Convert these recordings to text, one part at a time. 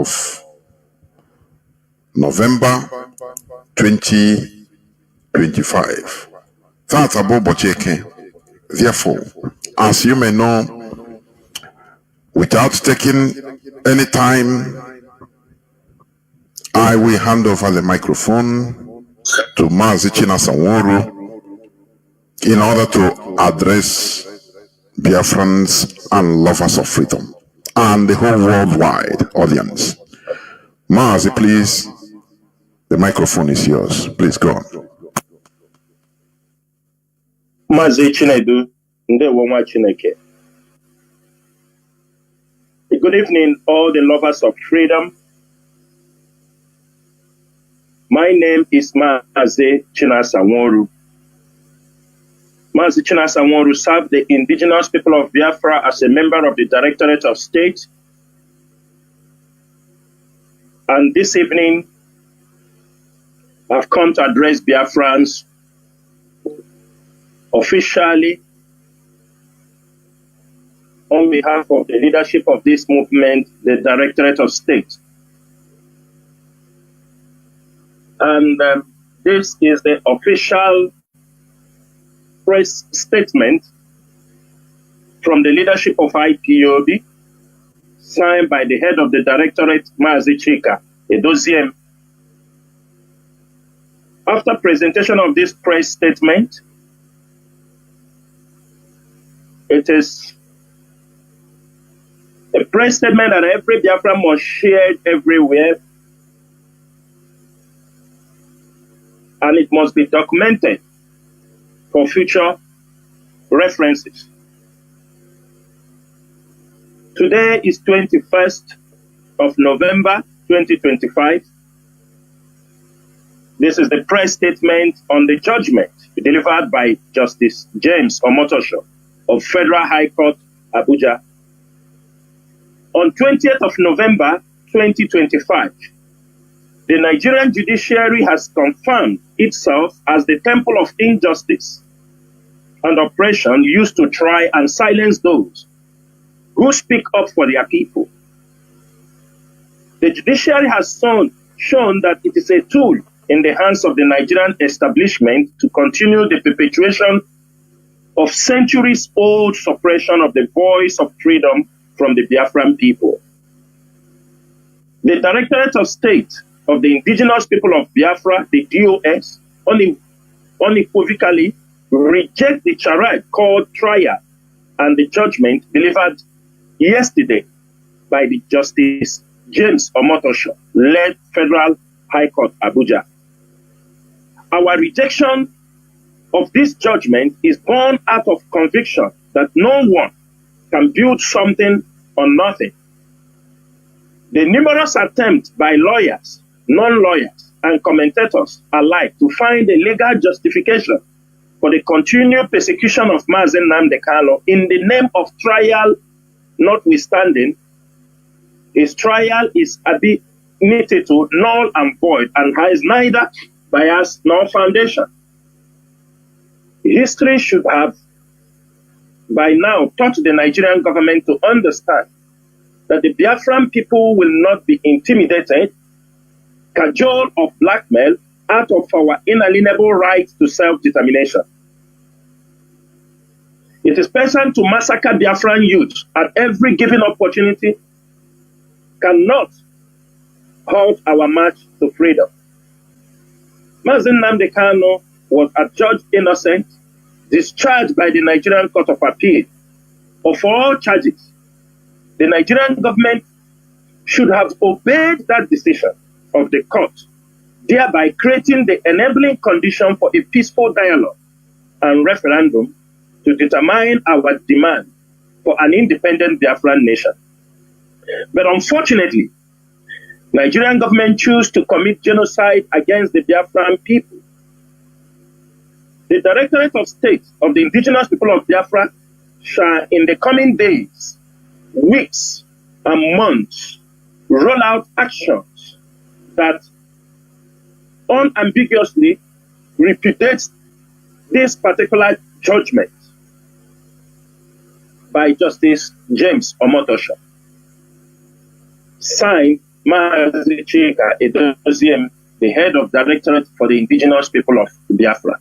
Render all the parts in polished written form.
of November 2025. That's about Bocheke. Therefore, as you may know, without taking any time, I will hand over the microphone to Mazi Nnamdi in order to address Biafrans and lovers of freedom and the whole worldwide audience. Mazi, please, the microphone is yours. Please go on. Mazi Chinedu, Ndewo Nwa Chineke. Good evening, all the lovers of freedom. My name is Mazi Nnamdi. Mazi Nnamdi served the indigenous people of Biafra as a member of the Directorate of State. And this evening, I've come to address Biafrans officially on behalf of the leadership of this movement, the Directorate of State. And this is the official press statement from the leadership of IPOB, signed by the head of the Directorate, Mazi Chika Edoziem. After presentation of this press statement, it is a press statement that every Biafra must share everywhere, and it must be documented for future references. Today is 21st of November 2025. This is the press statement on the judgment delivered by Justice James Omotosho of Federal High Court, Abuja. On 20th of November 2025, the Nigerian judiciary has confirmed itself as the temple of injustice and oppression used to try and silence those who speak up for their people. The judiciary has shown that it is a tool in the hands of the Nigerian establishment to continue the perpetuation of centuries-old suppression of the voice of freedom from the Biafran people. The Directorate of State of the Indigenous People of Biafra, the DOS, unequivocally reject the charade called trial and the judgment delivered yesterday by the Justice James Omotosho, led Federal High Court, Abuja. Our rejection of this judgment is born out of conviction that no one can build something on nothing. The numerous attempts by lawyers, non-lawyers, and commentators alike to find a legal justification for the continued persecution of Mazi Nnamdi Kanu in the name of trial notwithstanding, his trial is admitted to null and void and has neither bias nor foundation. History should have by now taught the Nigerian government to understand that the Biafran people will not be intimidated, cajoled, or blackmailed out of our inalienable right to self-determination. It is present to massacre Biafran youth at every given opportunity cannot halt our march to freedom. Mazi Nnamdi Kanu was adjudged innocent, discharged by the Nigerian Court of Appeal of all charges. The Nigerian government should have obeyed that decision of the court, thereby creating the enabling condition for a peaceful dialogue and referendum to determine our demand for an independent Biafran nation. But unfortunately, Nigerian government chose to commit genocide against the Biafran people. The Directorate of State of the Indigenous People of Biafra shall in the coming days, weeks, and months roll out actions that unambiguously repudiates this particular judgment by Justice James Omotosho, signed Mazi Chika Edoziem, the head of Directorate for the Indigenous People of Biafra.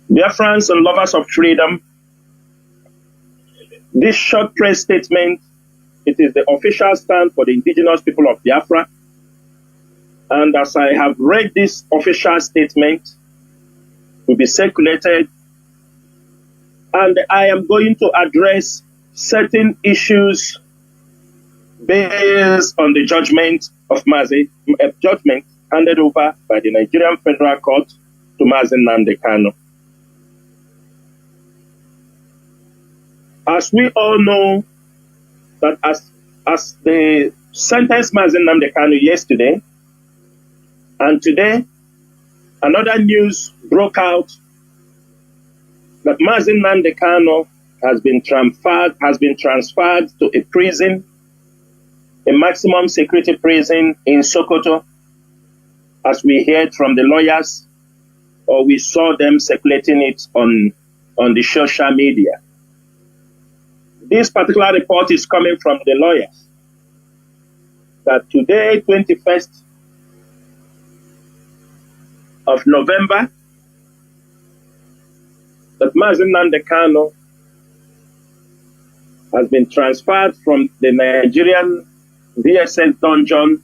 Biafrans and lovers of freedom, this short press statement, it is the official stand for the Indigenous People of Biafra. And as I have read this official statement, will be circulated, and I am going to address certain issues based on the judgment of Mazi, judgment handed over by the Nigerian Federal Court to Mazi Nnamdi Kanu. As we all know, that as the sentence Mazi Nnamdi Kanu yesterday, and today, another news broke out that Mazi Nnamdi Kanu has been transferred to a prison, a maximum security prison in Sokoto, as we heard from the lawyers, or we saw them circulating it on the social media. This particular report is coming from the lawyers that today, 21st of November, that Mazi Nnamdi Kanu has been transferred from the Nigerian DSS dungeon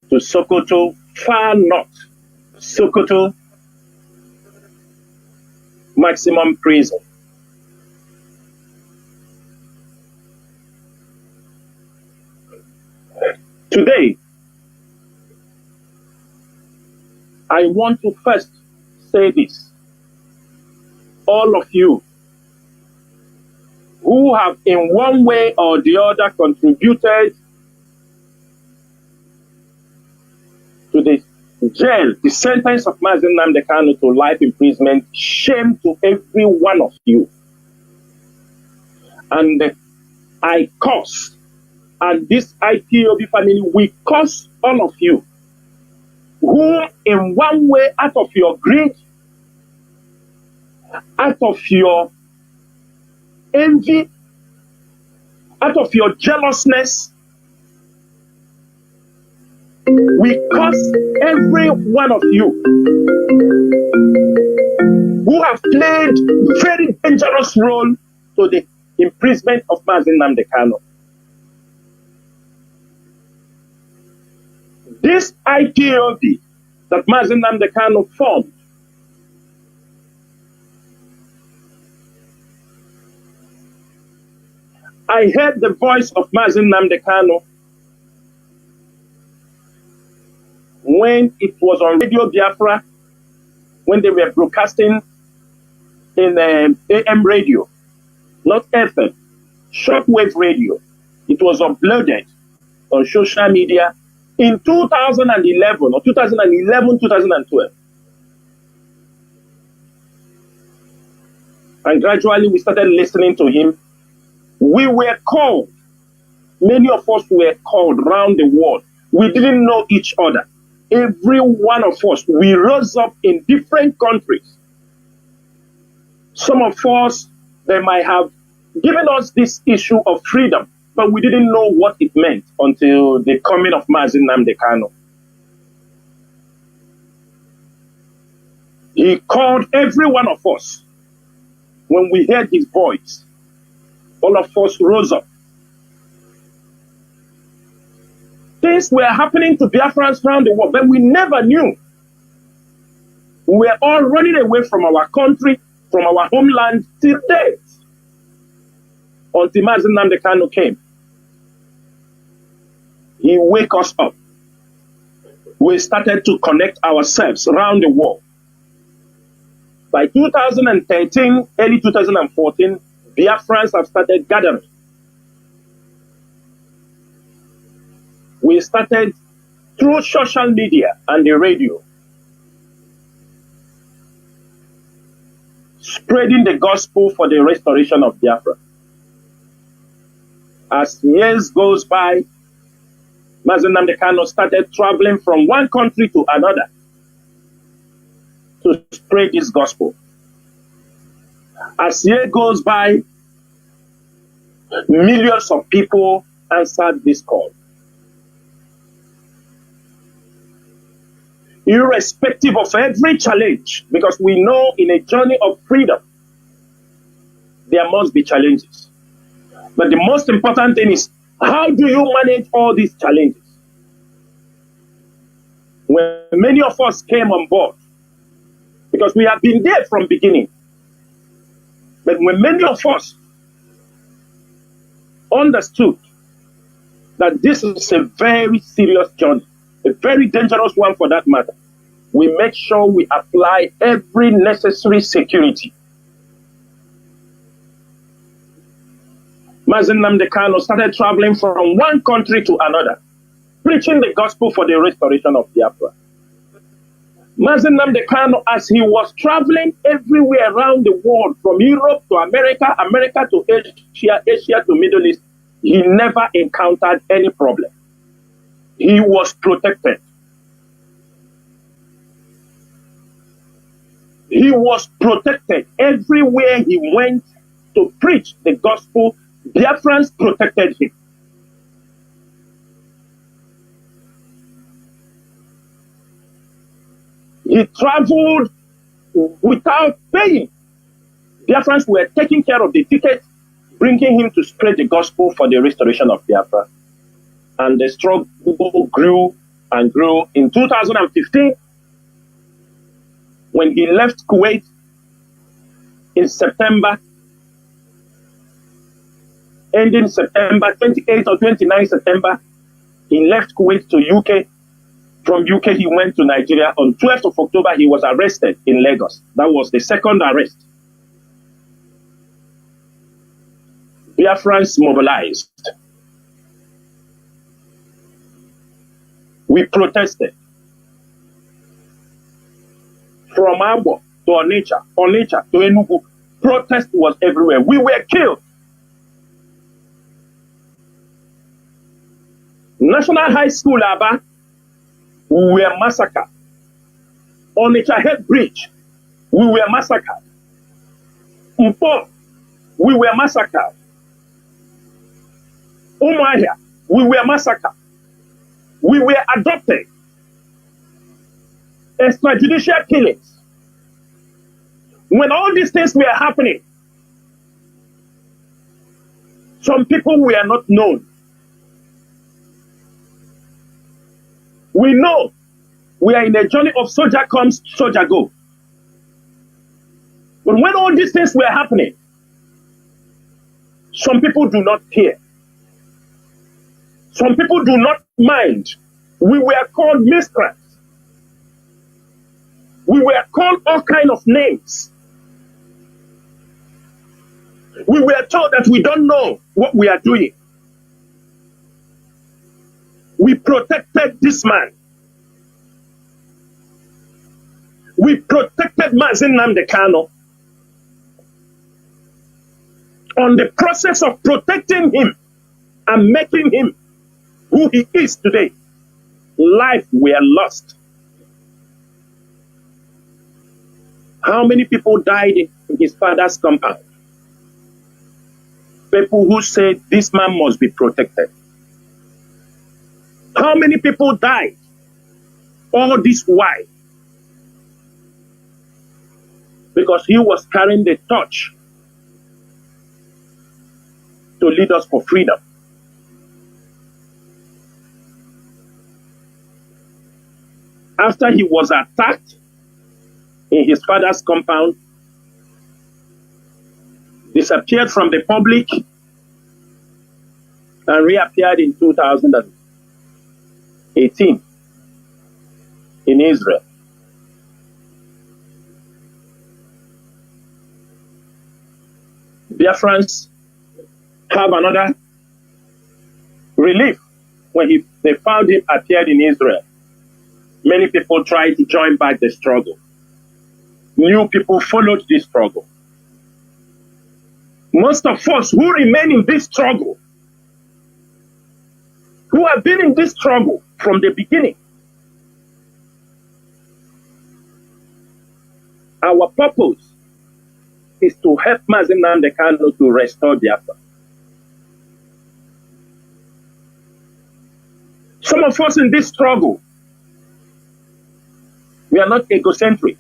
to Sokoto, far north, Sokoto maximum prison. Today, I want to first say this. All of you who have in one way or the other contributed to the jail, the sentence of Mazi Nnamdi Kanu to life imprisonment, shame to every one of you. And I curse, and this IPOB family, we curse all of you who in one way, out of your greed, out of your envy, out of your jealousness, we curse every one of you who have played very dangerous role to the imprisonment of Mazi Nnamdi Kanu. This IPOB that Mazi Nnamdi Kanu formed I heard the voice of Mazi Nnamdi Kanu when it was on Radio Biafra, when they were broadcasting in AM radio, not FM, shortwave radio. It was uploaded on social media in 2011 or 2012. And gradually we started listening to him. We were called. Many of us were called around the world. We didn't know each other. Every one of us, we rose up in different countries. Some of us, they might have given us this issue of freedom, but we didn't know what it meant until the coming of Mazi Nnamdi Kanu. He called every one of us. When we heard his voice, all of us rose up. Things were happening to Biafrans around the world, but we never knew. We were all running away from our country, from our homeland till death, until Mazi Nnamdi Kanu came. He woke us up. We started to connect ourselves around the world. By 2013, early 2014, Biafrans have started gathering. We started through social media and the radio, spreading the gospel for the restoration of Biafra. As years goes by, Mazi Nnamdi Kanu started traveling from one country to another to spread this gospel. As year goes by, millions of people answered this call. irrespective of every challenge, because we know in a journey of freedom, there must be challenges. But the most important thing is, how do you manage all these challenges? When many of us came on board, because we have been there from beginning, but when many of us understood that this is a very serious journey, a very dangerous one for that matter, we make sure we apply every necessary security. Mazi Nnamdi Kanu started traveling from one country to another, preaching the gospel for the restoration of Biafra. Mazi Nnamdi Kanu, as he was traveling everywhere around the world, from Europe to America, America to Asia, Asia to Middle East, he never encountered any problem. He was protected. He was protected. Everywhere he went to preach the gospel, Biafrans protected him. He traveled without paying. Biafrans were taking care of the ticket, bringing him to spread the gospel for the restoration of Biafra. And the struggle grew and grew. In 2015, when he left Kuwait in September, ending September 28th or 29th September, he left Kuwait to UK. From UK, he went to Nigeria. On 12th of October, he was arrested in Lagos. That was the second arrest. Biafrans mobilized. We protested. From Abo to Onitsha to Enugu, protest was everywhere. We were killed. National High School, Aba, we were massacred. Onitsha Head Bridge, we were massacred. Mpo, we were massacred. Umuahia, we were massacred. We were adopted. Extrajudicial killings. When all these things were happening, some people were not known. We know we are in a journey of soldier comes, soldier go. But when all these things were happening, some people do not care. Some people do not mind. We were called miscreants. We were called all kinds of names. We were told that we don't know what we are doing. We protected this man. We protected Mazi Nnamdi Kanu. On the process of protecting him and making him who he is today, lives were lost. How many people died in his father's compound? People who said this man must be protected. How many people died? All this why? Because he was carrying the torch to lead us for freedom. After he was attacked in his father's compound, disappeared from the public, and reappeared in 2018 in Israel. Biafrans have another relief when they found him appeared in Israel. Many people tried to join back the struggle. New people followed this struggle. Most of us who remain in this struggle, who have been in this struggle from the beginning, our purpose is to help Mazi Nnamdi Kanu to restore Biafra. Some of us in this struggle We are not egocentric.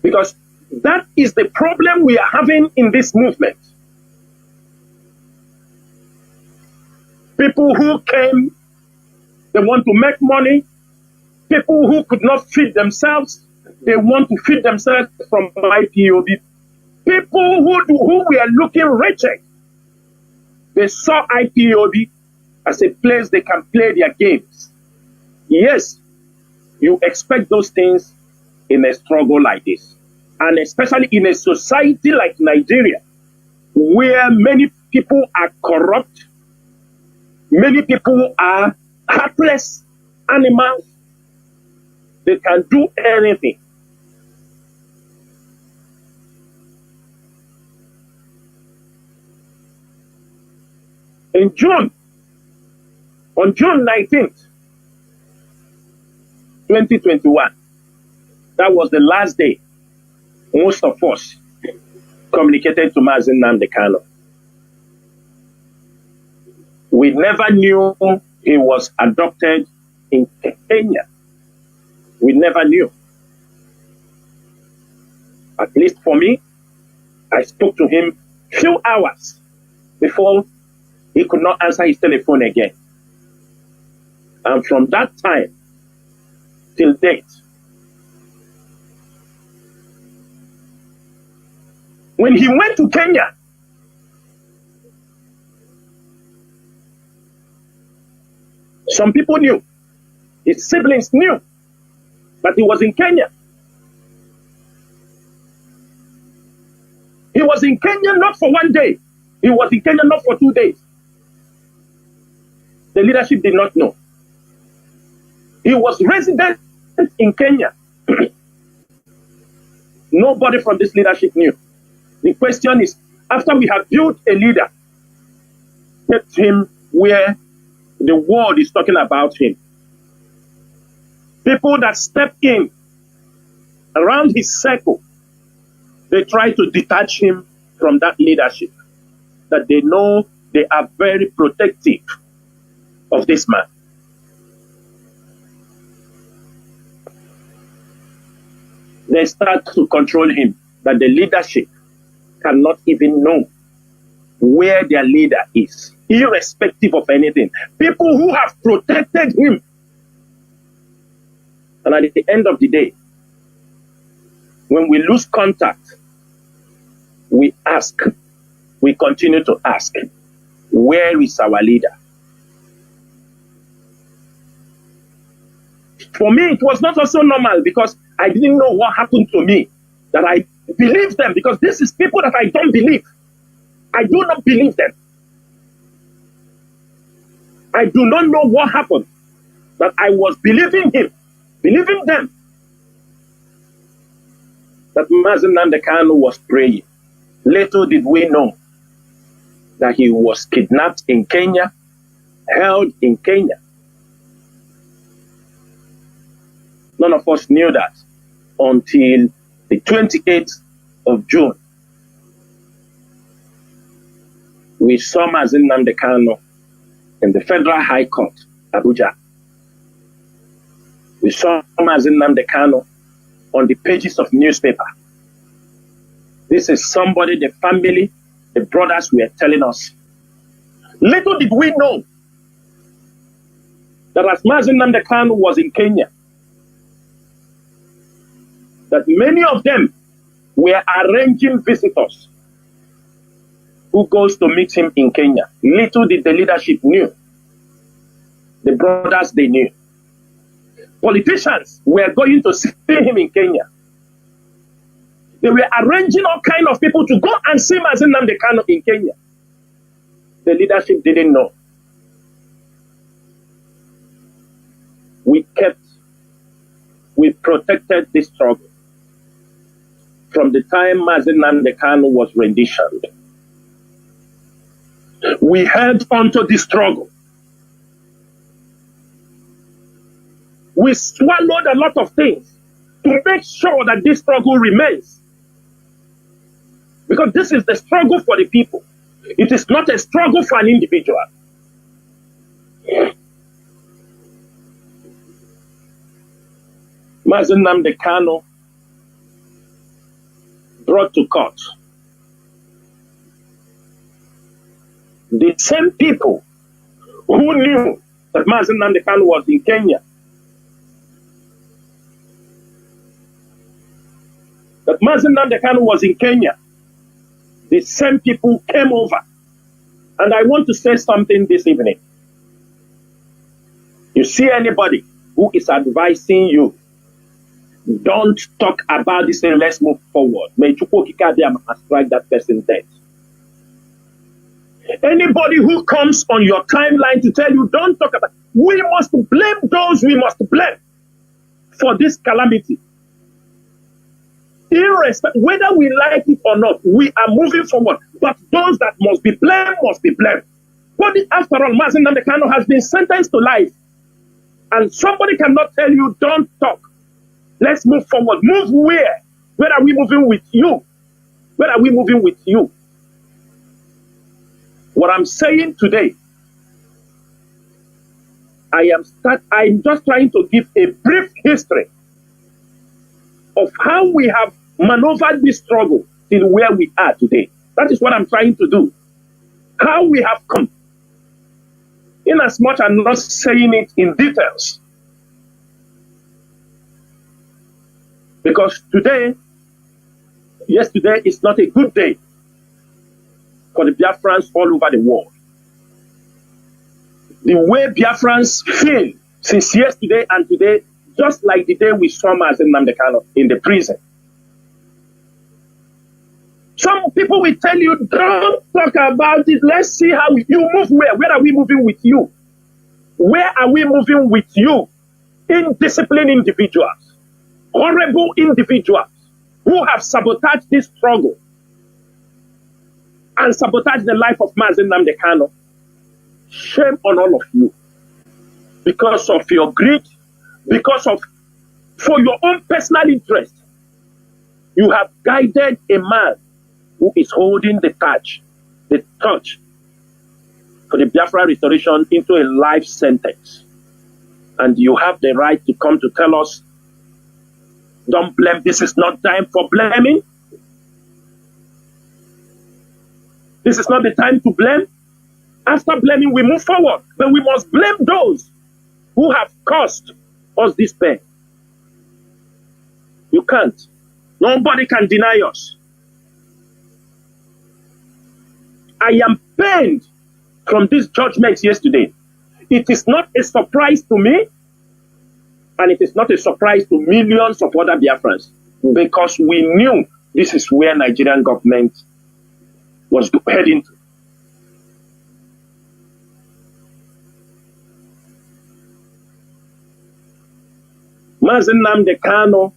Because that is the problem we are having in this movement. People who came, they want to make money. People who could not feed themselves, they want to feed themselves from IPOB. People who were looking wretched, they saw IPOB as a place they can play their games. Yes, you expect those things in a struggle like this. And especially in a society like Nigeria, where many people are corrupt, many people are heartless animals. They can do anything. In June, on June 19th, 2021, that was the last day most of us communicated to Mazi Nnamdi Kanu. We never knew he was adopted in Kenya. We never knew. At least for me, I spoke to him few hours before he could not answer his telephone again. And from that time till date, when he went to Kenya, some people knew, his siblings knew that he was in Kenya. He was in Kenya not for one day. He was in Kenya not for 2 days. The leadership did not know. He was resident in Kenya. Nobody from this leadership knew. The question is, after we have built a leader, kept him where the world is talking about him, people that step in around his circle, they try to detach him from that leadership, that they know they are very protective of this man. They start to control him, that the leadership cannot even know where their leader is, irrespective of anything. People who have protected him. And at the end of the day, when we lose contact, we ask, we continue to ask, where is our leader? For me, it was not also normal because I didn't know what happened to me, that I believe them, because this is people that I don't believe. I do not believe them. I do not know what happened, that I was believing him, believing them, that Mazi Nnamdi Kanu was praying. Little did we know that he was kidnapped in Kenya, held in Kenya. None of us knew that until the 28th of June. We saw Mazi Nnamdi Kanu in the Federal High Court, Abuja. We saw Mazi Nnamdi Kanu on the pages of newspaper. This is somebody the family, the brothers were telling us. Little did we know that as Mazi Nnamdi Kanu was in Kenya, that many of them were arranging visitors who goes to meet him in Kenya. Little did the leadership knew. The brothers, they knew. Politicians were going to see him in Kenya. They were arranging all kinds of people to go and see Mazi Nnamdi Kanu in Kenya. The leadership didn't know. We protected this struggle. From the time Mazi Nnamdi Kanu was renditioned, we held onto the struggle. We swallowed a lot of things to make sure that this struggle remains. Because this is the struggle for the people. It is not a struggle for an individual. Mazi Nnamdi Kanu brought to court. The same people who knew that Mazi Nnamdi Kanu was in Kenya, the same people came over. And I want to say something this evening. You see anybody who is advising you, don't talk about this thing, let's move forward. May Chukwokika strike that person dead. Anybody who comes on your timeline to tell you, don't talk about, we must blame those we must blame for this calamity. Irrespective, whether we like it or not, we are moving forward. But those that must be blamed must be blamed. But after all, Mazi Nnamdi Kanu has been sentenced to life. And somebody cannot tell you, don't talk. Let's move forward. Move where? Where are we moving with you? Where are we moving with you? What I'm saying today, I'm just trying to give a brief history of how we have maneuvered this struggle till where we are today. That is what I'm trying to do. How we have come. In as much I'm not saying it in details. Because yesterday is not a good day for the Biafrans all over the world. The way Biafrans feel since yesterday and today, just like the day we saw Mazi Nnamdi Kanu in the prison. Some people will tell you, don't talk about it. Let's see how you move where. Where are we moving with you? Where are we moving with you? Indisciplined individuals, horrible individuals who have sabotaged this struggle and sabotaged the life of Mazi Nnamdi Kanu. Shame on all of you. Because of your greed, for your own personal interest, you have guided a man who is holding the torch for the Biafra restoration into a life sentence. And you have the right to come to tell us, don't blame, this is not time for blaming. This is not the time to blame. After blaming, we move forward. But we must blame those who have caused us this pain. You can't. Nobody can deny us. I am pained from this judgment yesterday. It is not a surprise to me, and it is not a surprise to millions of other Biafrans, because we knew this is where Nigerian government was heading to. Mazi Nnamdi Kanu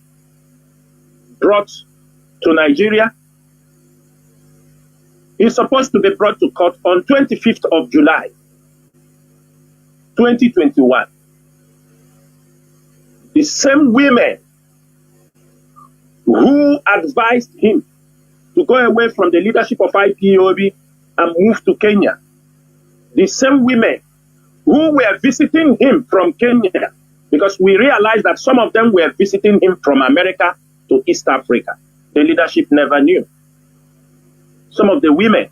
brought to Nigeria. He's supposed to be brought to court on 25th of July, 2021. The same women who advised him to go away from the leadership of IPOB and move to Kenya, the same women who were visiting him from Kenya, because we realized that some of them were visiting him from America to East Africa. The leadership never knew. Some of the women,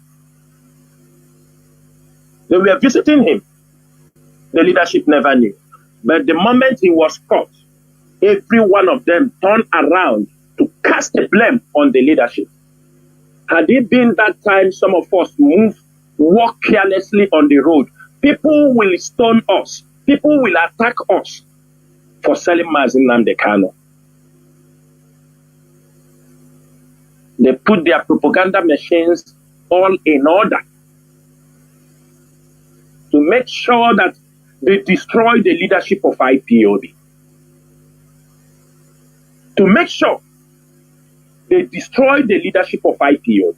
they were visiting him. The leadership never knew. But the moment he was caught, every one of them turned around to cast the blame on the leadership. Had it been that time some of us walk carelessly on the road, people will stone us. People will attack us for selling Mazi Nnamdi Kanu. They put their propaganda machines all in order to make sure that they destroy the leadership of IPOB. To make sure they destroy the leadership of IPOB.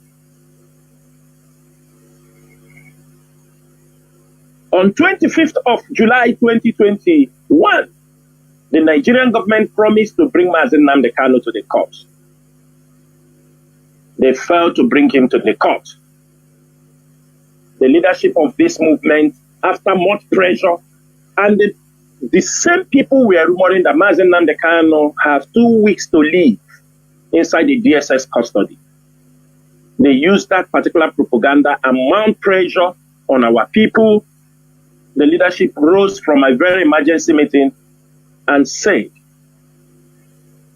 On 25th of July 2021, the Nigerian government promised to bring Mazi Nnamdi Kanu to the court. They failed to bring him to the court. The leadership of this movement, after much pressure and the the same people were rumoring that Mazi Nnamdi Kanu have 2 weeks to live inside the DSS custody. They used that particular propaganda and mount pressure on our people. The leadership rose from a very emergency meeting and said,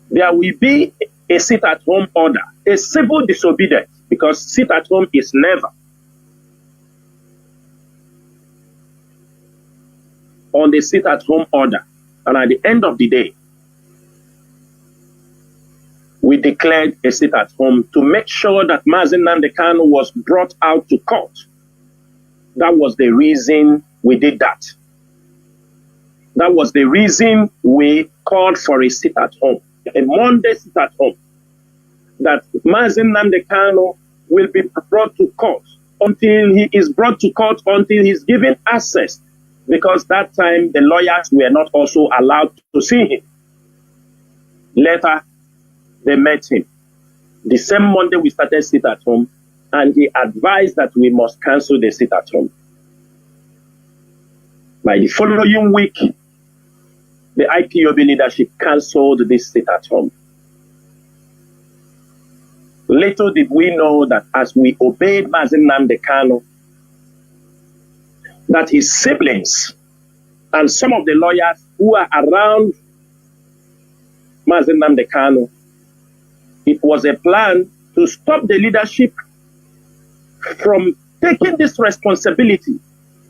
there will be a sit-at-home order, a civil disobedience, because sit-at-home is never. On the sit-at-home order. And at the end of the day, we declared a sit-at-home to make sure that Mazi Nnamdi Kanu was brought out to court. That was the reason we did that. That was the reason we called for a sit-at-home, a Monday sit-at-home, that Mazi Nnamdi Kanu will be brought to court until he is brought to court, until he's given access, because that time the lawyers were not also allowed to see him. Later, they met him. The same Monday we started sit-at-home, and he advised that we must cancel the sit-at-home. By the following week, the IPOB leadership cancelled this sit-at-home. Little did we know that as we obeyed Mazi Nnamdi Kanu, that his siblings and some of the lawyers who are around Mazi Nnamdi Kanu, it was a plan to stop the leadership from taking this responsibility.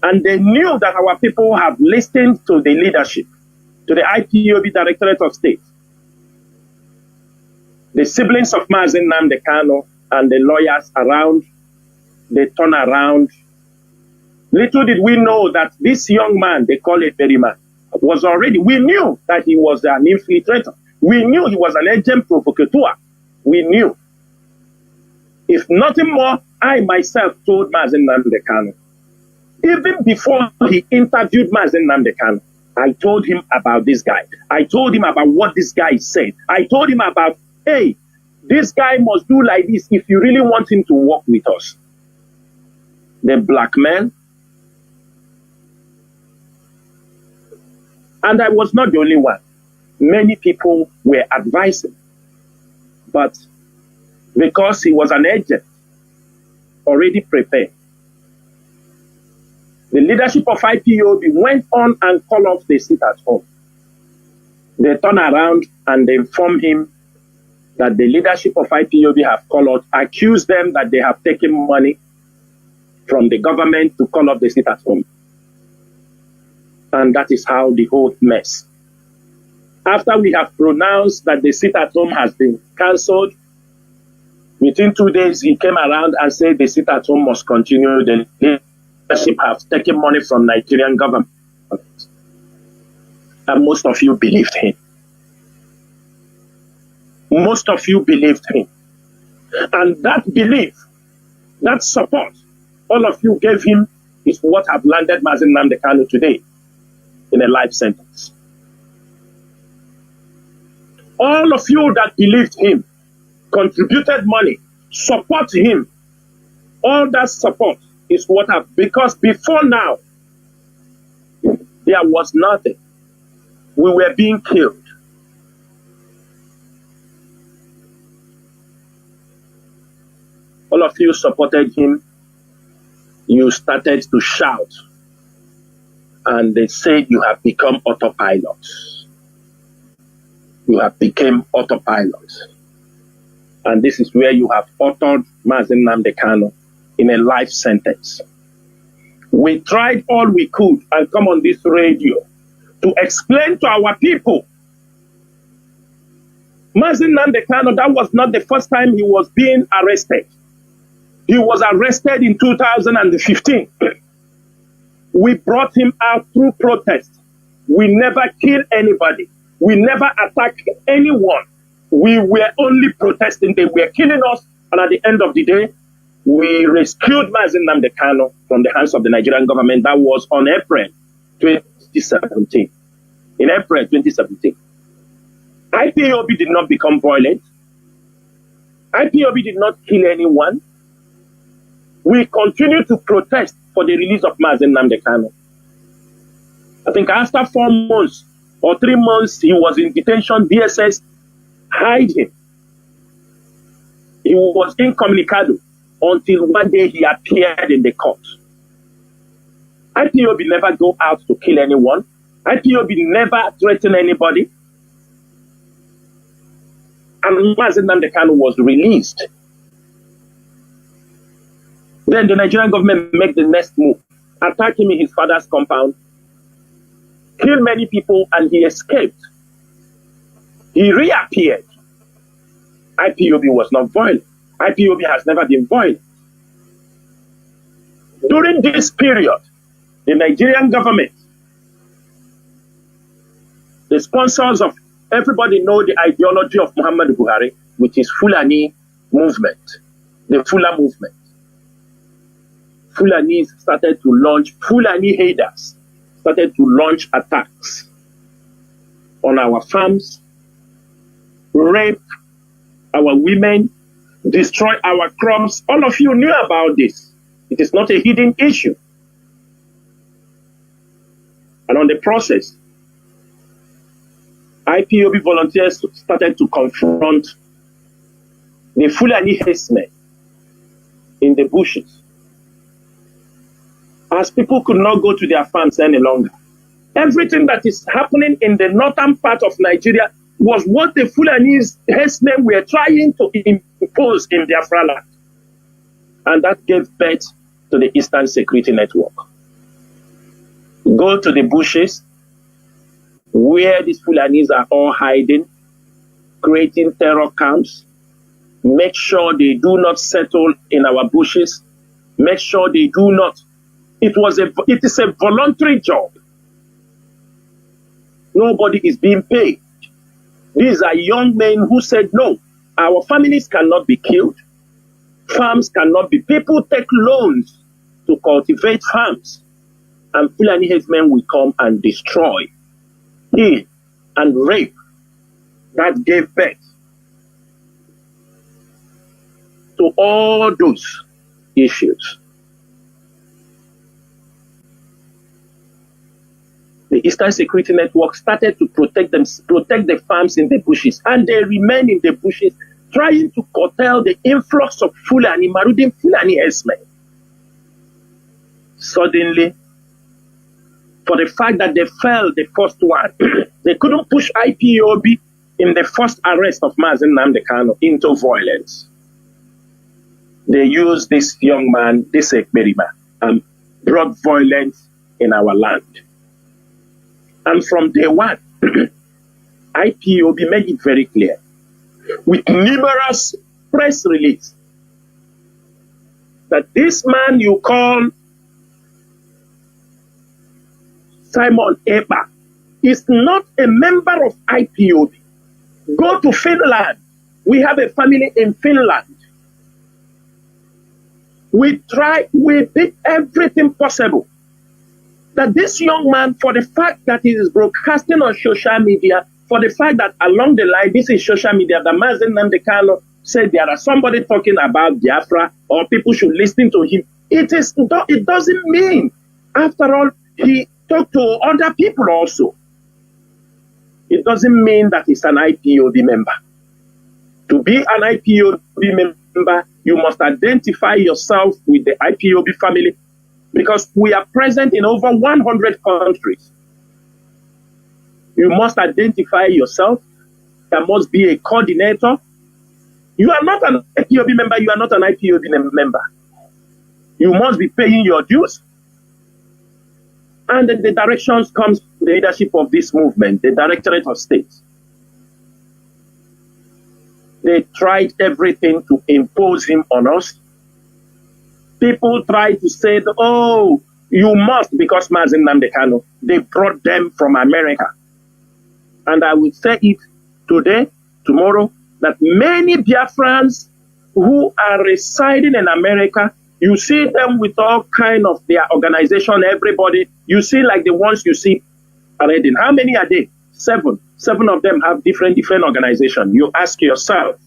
And they knew that our people have listened to the leadership, to the IPOB Directorate of State. The siblings of Mazi Nnamdi Kanu and the lawyers around, they turn around. Little did we know that this young man, they call it Berryman, was already, we knew that he was an infiltrator. We knew he was an agent provocateur. We knew. If nothing more, I myself told Mazi Nnamdi Kanu, even before he interviewed Mazi Nnamdi Kanu, I told him about this guy. I told him about what this guy said. I told him about, hey, this guy must do like this if you really want him to work with us. The black man. And I was not the only one. Many people were advising. But because he was an agent, already prepared, the leadership of IPOB went on and called off the sit-at-home. They turned around and they informed him that the leadership of IPOB have called out, accused them that they have taken money from the government to call off the sit-at-home. And that is how the whole mess. After we have pronounced that the sit-at-home has been cancelled, within 2 days he came around and said the sit-at-home must continue. The leadership have taken money from Nigerian government. And most of you believed him. Most of you believed him. And that belief, that support, all of you gave him is what have landed Mazi Nnamdi Kanu today in a life sentence. All of you that believed him, contributed money, support him, all that support is what have, because before now, there was nothing. We were being killed. All of you supported him. You started to shout. And they said you have become autopilot. You have become autopilot. And this is where you have authored Mazi Nnamdi Kanu in a life sentence. We tried all we could and come on this radio to explain to our people. Mazi Nnamdi Kanu, that was not the first time he was being arrested. He was arrested in 2015. We brought him out through protest. We never killed anybody. We never attacked anyone. We were only protesting. They were killing us. And at the end of the day, we rescued Mazi Nnamdi Kanu from the hands of the Nigerian government. That was on April 2017. In April 2017. IPOB did not become violent. IPOB did not kill anyone. We continue to protest for the release of Mazi Nnamdi Kanu. I think after 4 months or 3 months, he was in detention. DSS hid him. He was incommunicado until one day he appeared in the court. IPOB never go out to kill anyone. IPOB never threaten anybody. And Mazi Nnamdi Kanu was released. Then the Nigerian government made the next move, attack him in his father's compound, kill many people, and he escaped. He reappeared. IPOB was not violent. IPOB has never been violent. During this period, the Nigerian government, the sponsors of everybody know the ideology of Muhammadu Buhari, which is Fulani movement, the Fula movement. Fulani started to launch, Fulani haters started to launch attacks on our farms, rape our women, destroy our crops. All of you knew about this. It is not a hidden issue. And on the process, IPOB volunteers started to confront the Fulani herdsmen in the bushes, as people could not go to their farms any longer. Everything that is happening in the northern part of Nigeria was what the Fulanese herdsmen were trying to impose in Biafra land. And that gave birth to the Eastern Security Network. Go to the bushes where these Fulanese are all hiding, creating terror camps, make sure they do not settle in our bushes, make sure they do not. It is a voluntary job. Nobody is being paid. These are young men who said, no, our families cannot be killed. Farms cannot be. People take loans to cultivate farms. And Fulani herdsmen will come and destroy, kill, and rape. That gave birth to all those issues. The Eastern Security Network started to protect the farms in the bushes, and they remain in the bushes, trying to curtail the influx of Fulani, Marudin Fulani herdsmen. Suddenly, for the fact that they fell the first one, they couldn't push IPOB in the first arrest of Mazi Nnamdi Kanu into violence. They used this young man, this Ekberima, and brought violence in our land. And from day one, IPOB made it very clear, with numerous press releases, that this man you call Simon Eba is not a member of IPOB. Go to Finland. We have a family in Finland. We did everything possible that this young man, for the fact that he is broadcasting on social media, for the fact that along the line, this is social media, that Mazi Nnamdi Kanu said there are somebody talking about Biafra or people should listen to him. It doesn't mean, after all, he talked to other people also. It doesn't mean that he's an IPOB member. To be an IPOB member, you must identify yourself with the IPOB family, because we are present in over 100 countries. You must identify yourself. There must be a coordinator. You are not an IPOB member. You are not an IPOB member. You must be paying your dues. And then the directions comes from the leadership of this movement, the Directorate of State. They tried everything to impose him on us. People try to say, oh, you must, because Mazi Nnamdi Kanu, they brought them from America. And I will say it today, tomorrow, that many Biafrans who are residing in America, you see them with all kind of their organization, everybody, you see like the ones you see already. How many are they? 7. 7 of them have different organizations. You ask yourself,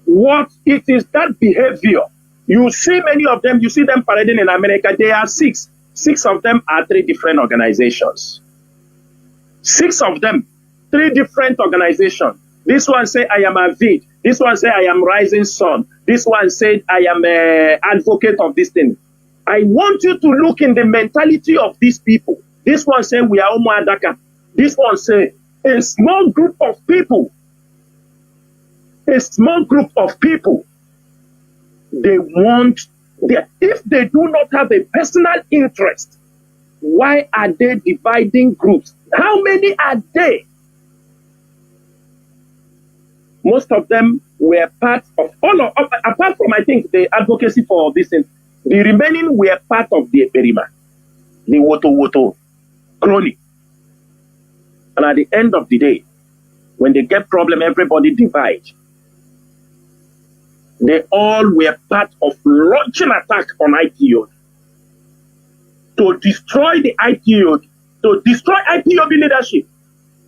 what it is that behavior You see many of them, you see them parading in America. They are six. 6 of them are 3 different organizations. 6 of them, 3 different organizations. This one say, I am a vid. This one say, I am Rising Sun. This one said, I am an advocate of this thing. I want you to look in the mentality of these people. This one say, we are Omo Adaka. This one say, a small group of people. A small group of people. They want, if they do not have a personal interest, why are they dividing groups? How many are they? Most of them were part of, apart from, I think, the advocacy for this thing, the remaining were part of the Eperima, the Woto crony. And at the end of the day, when they get problem, everybody divides. They all were part of launching attack on IPOB to destroy the IPOB, to destroy IPOB leadership.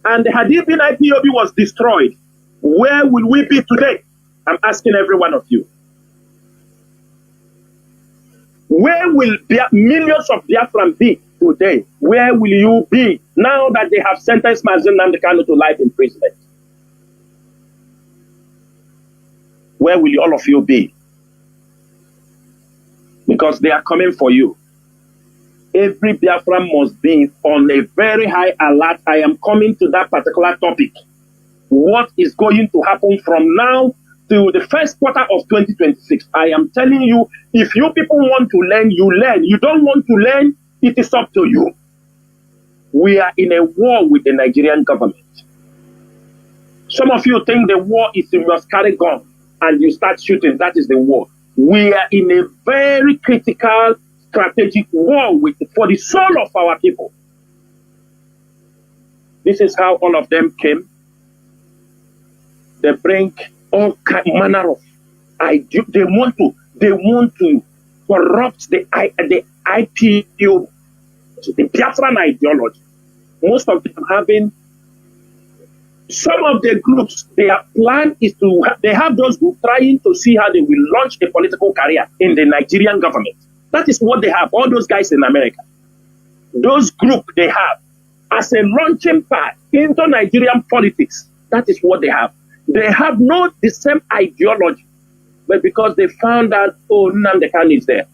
And had it been IPOB was destroyed, where will we be today? I'm asking every one of you. Where will millions of Biafrans be today? Where will you be now that they have sentenced Mazi Nnamdi Kanu to life imprisonment? Where will all of you be? Because they are coming for you. Every Biafran must be on a very high alert. I am coming to that particular topic. What is going to happen from now to the first quarter of 2026? I am telling you, if you people want to learn, you learn. You don't want to learn, it is up to you. We are in a war with the Nigerian government. Some of you think the war is you must carry gun and you start shooting. That is the war. We are in a very critical, strategic war for the soul of our people. This is how all of them came. They bring all manner of ideas. They want to corrupt the IPO, the Biafran ideology. Most of them having. Some of the groups, their plan is to, they have those groups trying to see how they will launch a political career in the Nigerian government. That is what they have, all those guys in America. Those groups they have as a launching pad into Nigerian politics. That is what they have. They have not the same ideology, but because they found out, oh, Nnamdi Kanu is there.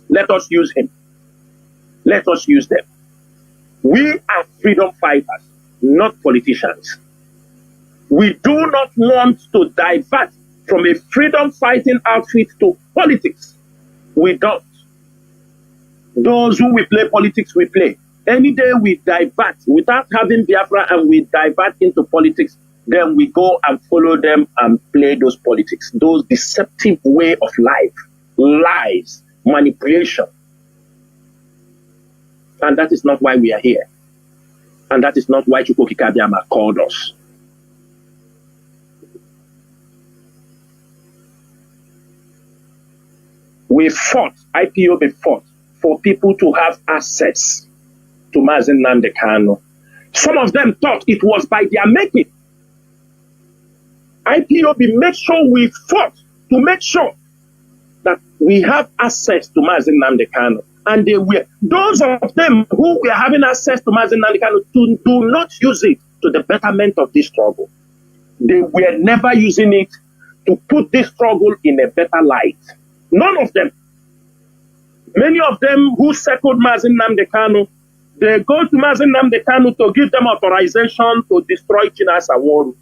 Let us use him. Let us use them. We are freedom fighters, not politicians. We do not want to divert from a freedom fighting outfit to politics. We don't. Those who will play politics, we play. Any day we divert without having Biafra and we divert into politics, then we go and follow them and play those politics, those deceptive way of life, lies, manipulation. And that is not why we are here. And that is not why Chukwuka Abiyama called us. We fought, IPOB fought, for people to have access to Mazi Nnamdi Kanu. Some of them thought it was by their making. IPOB made sure we fought to make sure that we have access to Mazi Nnamdi Kanu. And they were, those of them who were having access to Mazi Nnamdi Kanu do not use it to the betterment of this struggle. They were never using it to put this struggle in a better light. None of them. Many of them who seconded Mazi Nnamdi Kanu, they go to Mazi Nnamdi Kanu to give them authorization to destroy Chinasa Nworu.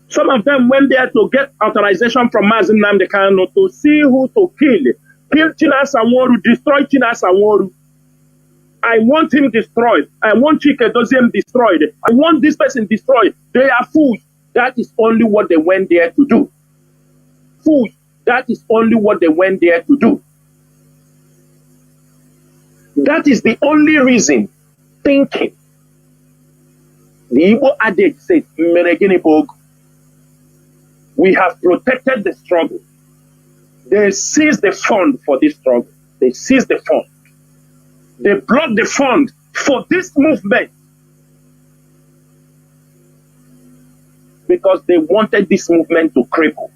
Some of them went there to get authorization from Mazi Nnamdi Kanu to see who to kill. Kill Chinasa Nworu, destroy Chinasa Nworu. I want him destroyed. I want Chike Doziem destroyed. I want this person destroyed. They are fools. That is only what they went there to do. Fools. That is only what they went there to do. That is the only reason thinking. The Igbo adage says, we have protected the struggle. They seized the fund for this struggle. They seized the fund. They blocked the fund for this movement because they wanted this movement to cripple.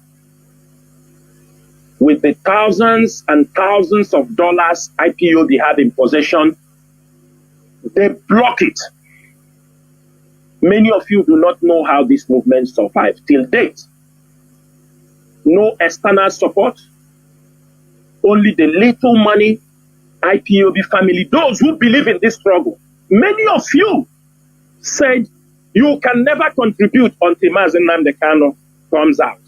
with the thousands and thousands of dollars IPOB have in possession, they block it. Many of you do not know how this movement survived till date. No external support, only the little money, IPOB family, those who believe in this struggle. Many of you said you can never contribute until Mazi Nnamdi Kanu comes out.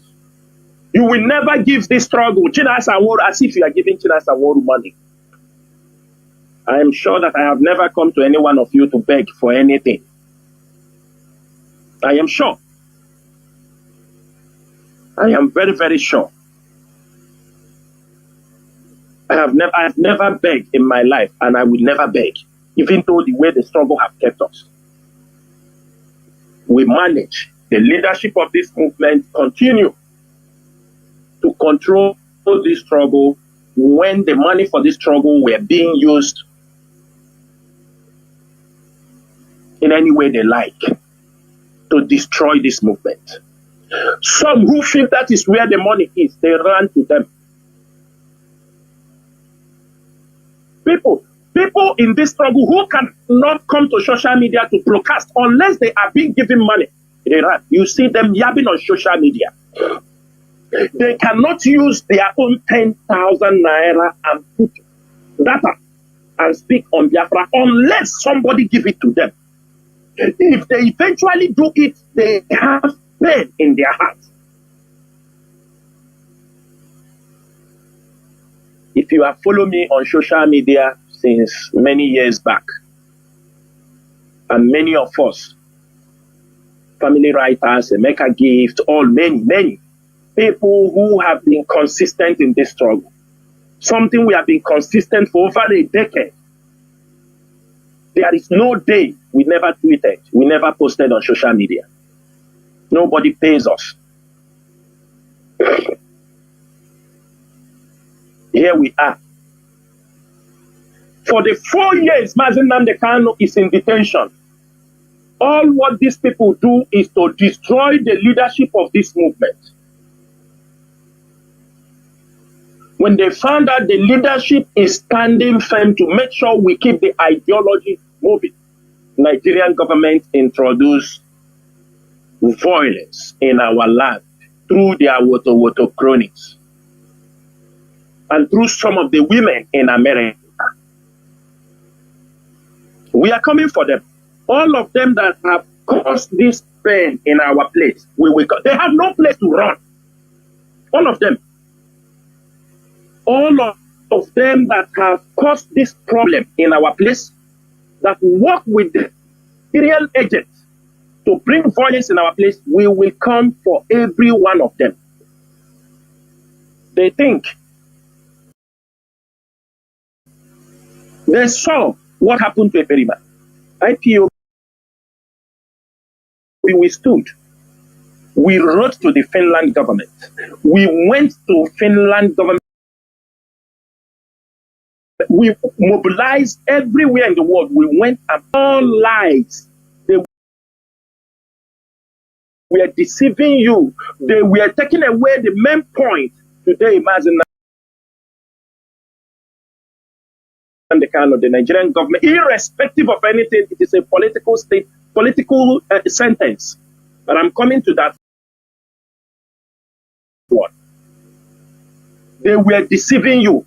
You will never give this struggle Chinasa Nworu as if you are giving Chinasa Nworu money. I am sure that I have never come to any one of you to beg for anything. I am sure. I am very, very sure. I have never begged in my life, and I will never beg, even though the way the struggle have kept us. We manage, the leadership of this movement continue to control this struggle when the money for this struggle were being used in any way they like to destroy this movement. Some who feel that is where the money is, they run to them. People in this struggle who cannot come to social media to broadcast unless they are being given money, they run. You see them yapping on social media. They cannot use their own 10,000 naira and put data and speak on Biafra unless somebody give it to them. If they eventually do it, they have pain in their hearts. If you have followed me on social media since many years back, and many of us, family writers, Emeka Gift, all many people who have been consistent in this struggle, something we have been consistent for over a decade. There is no day we never tweeted, we never posted on social media. Nobody pays us. Here we are. For the 4 years Mazi Nnamdi Kanu is in detention, all what these people do is to destroy the leadership of this movement. When they found out the leadership is standing firm to make sure we keep the ideology moving, Nigerian government introduced violence in our land through their Woto cronies and through some of the women in America. We are coming for them. All of them that have caused this pain in our place, they have no place to run. All of them. All of them that have caused this problem in our place, that work with the real agents to bring violence in our place, we will come for every one of them. They think they saw what happened to Eperima. IPO, we stood. We wrote to the Finland government. We went to Finland government. We mobilized everywhere in the world. We went and all lies. They were deceiving you. They were taking away the main point. Today, Mazi Nnamdi Kanu, the Nigerian government, irrespective of anything, it is a political sentence. But I'm coming to that one. They were deceiving you.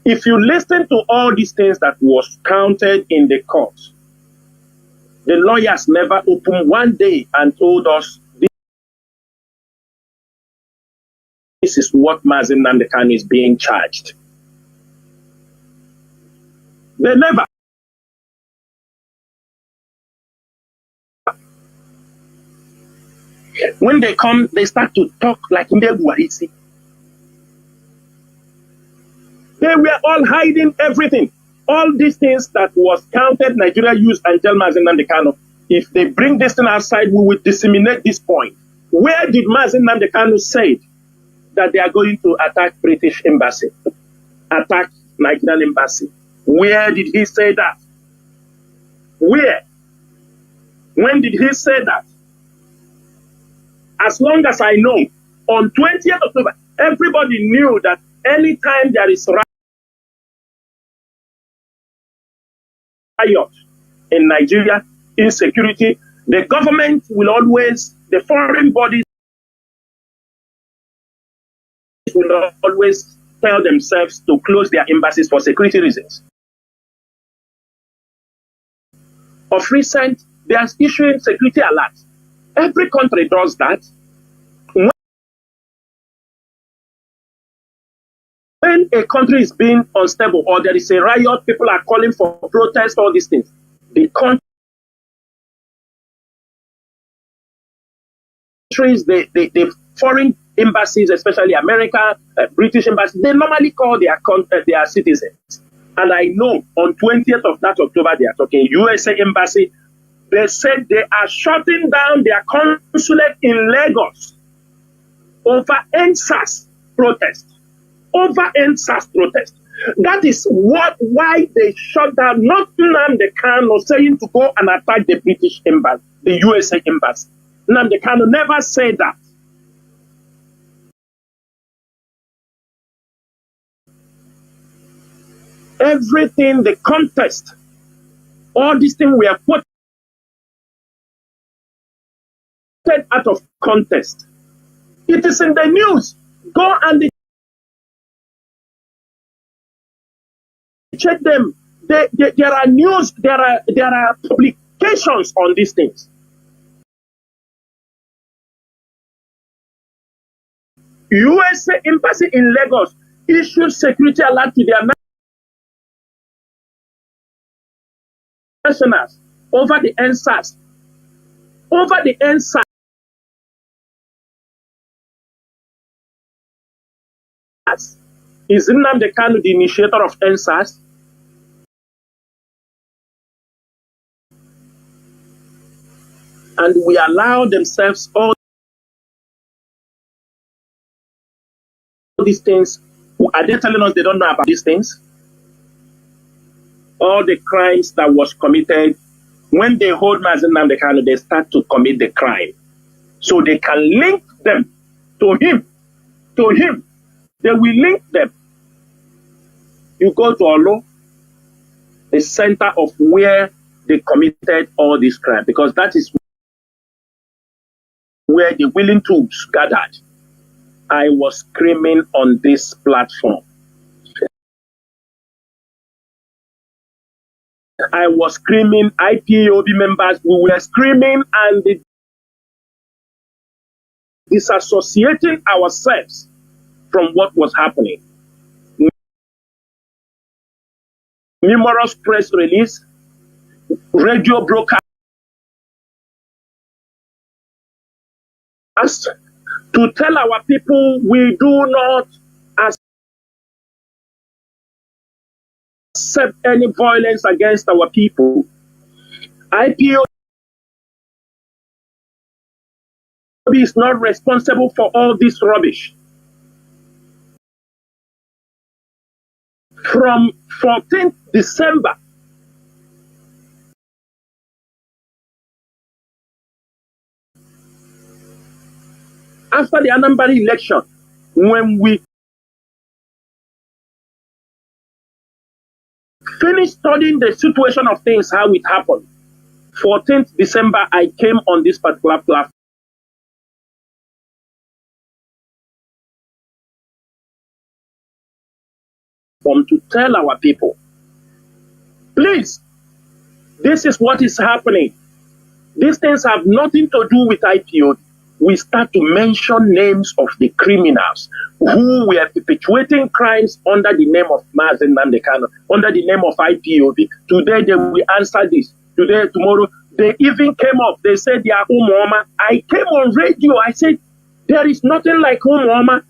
If you listen to all these things that was counted in the court, the lawyers never opened one day and told us this is what Mazi Nnamdi Kanu is being charged. They never. When they come, they start to talk like Mbeguarisi. They were all hiding everything. All these things that was counted, Nigeria used and tell Mazi Nnamdi Kanu, if they bring this thing outside, we will disseminate this point. Where did Mazi Nnamdi Kanu say that they are going to attack British embassy, attack Nigerian embassy? Where did he say that? Where? When did he say that? As long as I know, on 20th October, everybody knew that anytime there is riot in Nigeria, insecurity, the government will always, the foreign bodies will always tell themselves to close their embassies for security reasons. Of recent, they are issuing security alerts. Every country does that. When a country is being unstable or there is a riot, people are calling for protest, all these things. The countries, the foreign embassies, especially America, British embassies, they normally call their citizens. And I know on 20th of that October, they are talking USA embassy. They said they are shutting down their consulate in Lagos over NSAS protest. Over NSAS protest. That is why they shut down, not Nnamdi Kanu saying to go and attack the British embassy, the USA embassy. Nnamdi Kanu never said that. Everything, the contest, all these things were put out of context. It is in the news. Go and check them. There are news, there are publications on these things. USA embassy in Lagos issued security alert to their nationals over the NSAS. Over the NSAS. Is Nnamdi Kanu the initiator of NSAS? And we allow themselves all these things. Are they telling us they don't know about these things? All the crimes that was committed, when they hold Mazi Nnamdi Kanu, they start to commit the crime. So they can link them to him. To him. They will link them. You go to Olo, the center of where they committed all these crimes, because that is where the willing troops gathered. I was screaming on this platform. I was screaming, IPOB members, we were screaming and disassociating ourselves from what was happening. Numerous press release, radio broadcast to tell our people we do not accept any violence against our people. IPOB is not responsible for all this rubbish. From 14th December, after the Anambra election, when we finished studying the situation of things, how it happened, 14th December, I came on this particular platform to tell our people, please, this is what is happening. These things have nothing to do with IPOB. We start to mention names of the criminals who were perpetuating crimes under the name of Mazi Nnamdi Kanu, under the name of IPOB. Today they will answer this. Today, tomorrow, they even came up. They said they are Umuoma. I came on radio. I said, there is nothing like Umuoma.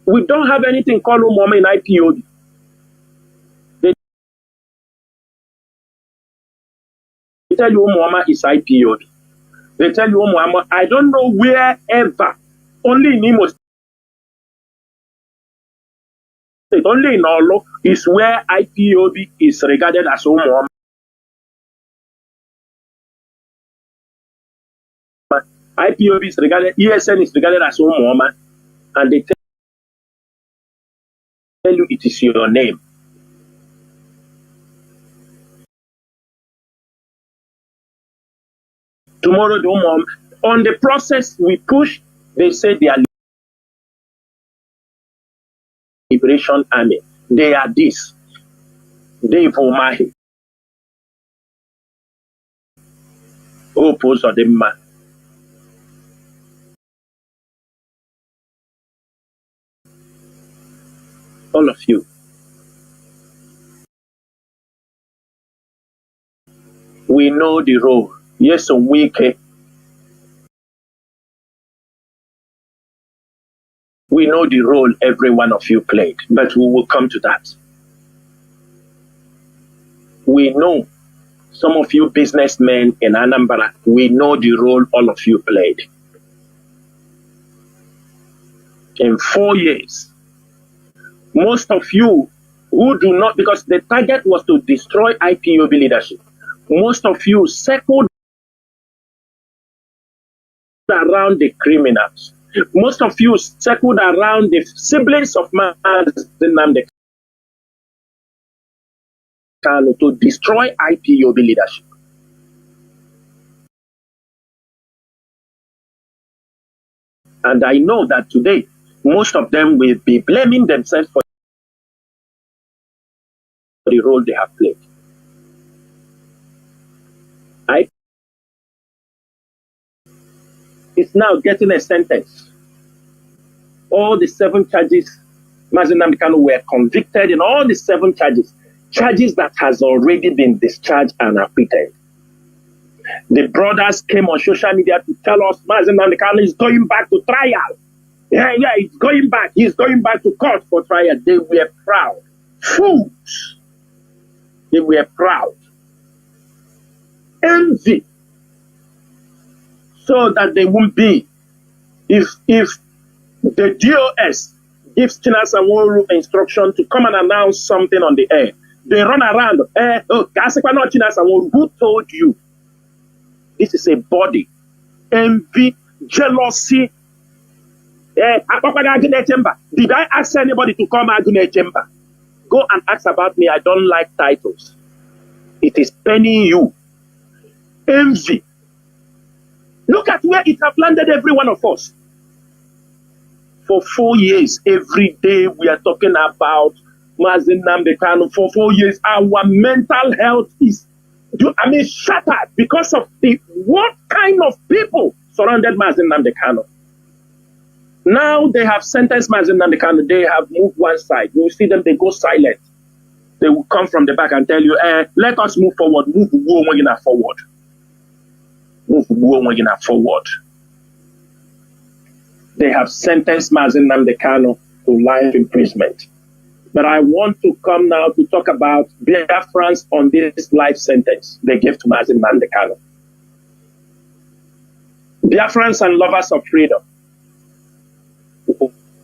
We don't have anything called Umuoma in IPOB. They tell you Umuoma is IPOB. They tell you Umuoma, I don't know wherever, only in Imo State, only in Olo is where IPOB is regarded as Umuoma. IPOB is regarded, ESN is regarded as Umuoma, and they tell you it is your name. Tomorrow, the Umuoma, on the process we push, they say they are Liberation Army. They are this. They Vomahi. Oppose of the man. All of you. We know the role. Yes, we know the role every one of you played, but we will come to that. We know some of you businessmen in Anambra, we know the role all of you played. In 4 years, most of you who do not, because the target was to destroy IPOB leadership, most of you circled around the criminals. Most of you circled around the siblings of Mazi Nnamdi Kanu to destroy IPOB leadership. And I know that today, most of them will be blaming themselves for the role they have played. It's now getting a sentence. All the 7 charges, Mazi Nnamdi Kanu were convicted in all the 7 charges that has already been discharged and acquitted. The brothers came on social media to tell us Mazi Nnamdi Kanu is going back to trial. Yeah, he's going back. He's going back to court for trial. They were proud. Fools. They were proud. Envy. So that they won't be. If the DOS gives Chinasa Nworu instruction to come and announce something on the air, they run around. Who told you? This is a body. Envy, jealousy. Did I ask anybody to come Agune Chamber? Go and ask about me. I don't like titles. It is penning you. Envy. Look at where it has landed every one of us. For 4 years, every day we are talking about Mazi Nnamdi Kanu. For 4 years, our mental health is, shattered because of what kind of people surrounded Mazi Nnamdi Kanu. Now they have sentenced Mazi Nnamdi Kanu. They have moved one side. You see them, they go silent. They will come from the back and tell you, let us move forward. Move forward. Move forward. They have sentenced Mazi Nnamdi Kanu to life imprisonment. But I want to come now to talk about Biafrans on this life sentence they gave to Mazi Nnamdi Kanu. Biafrans and lovers of freedom.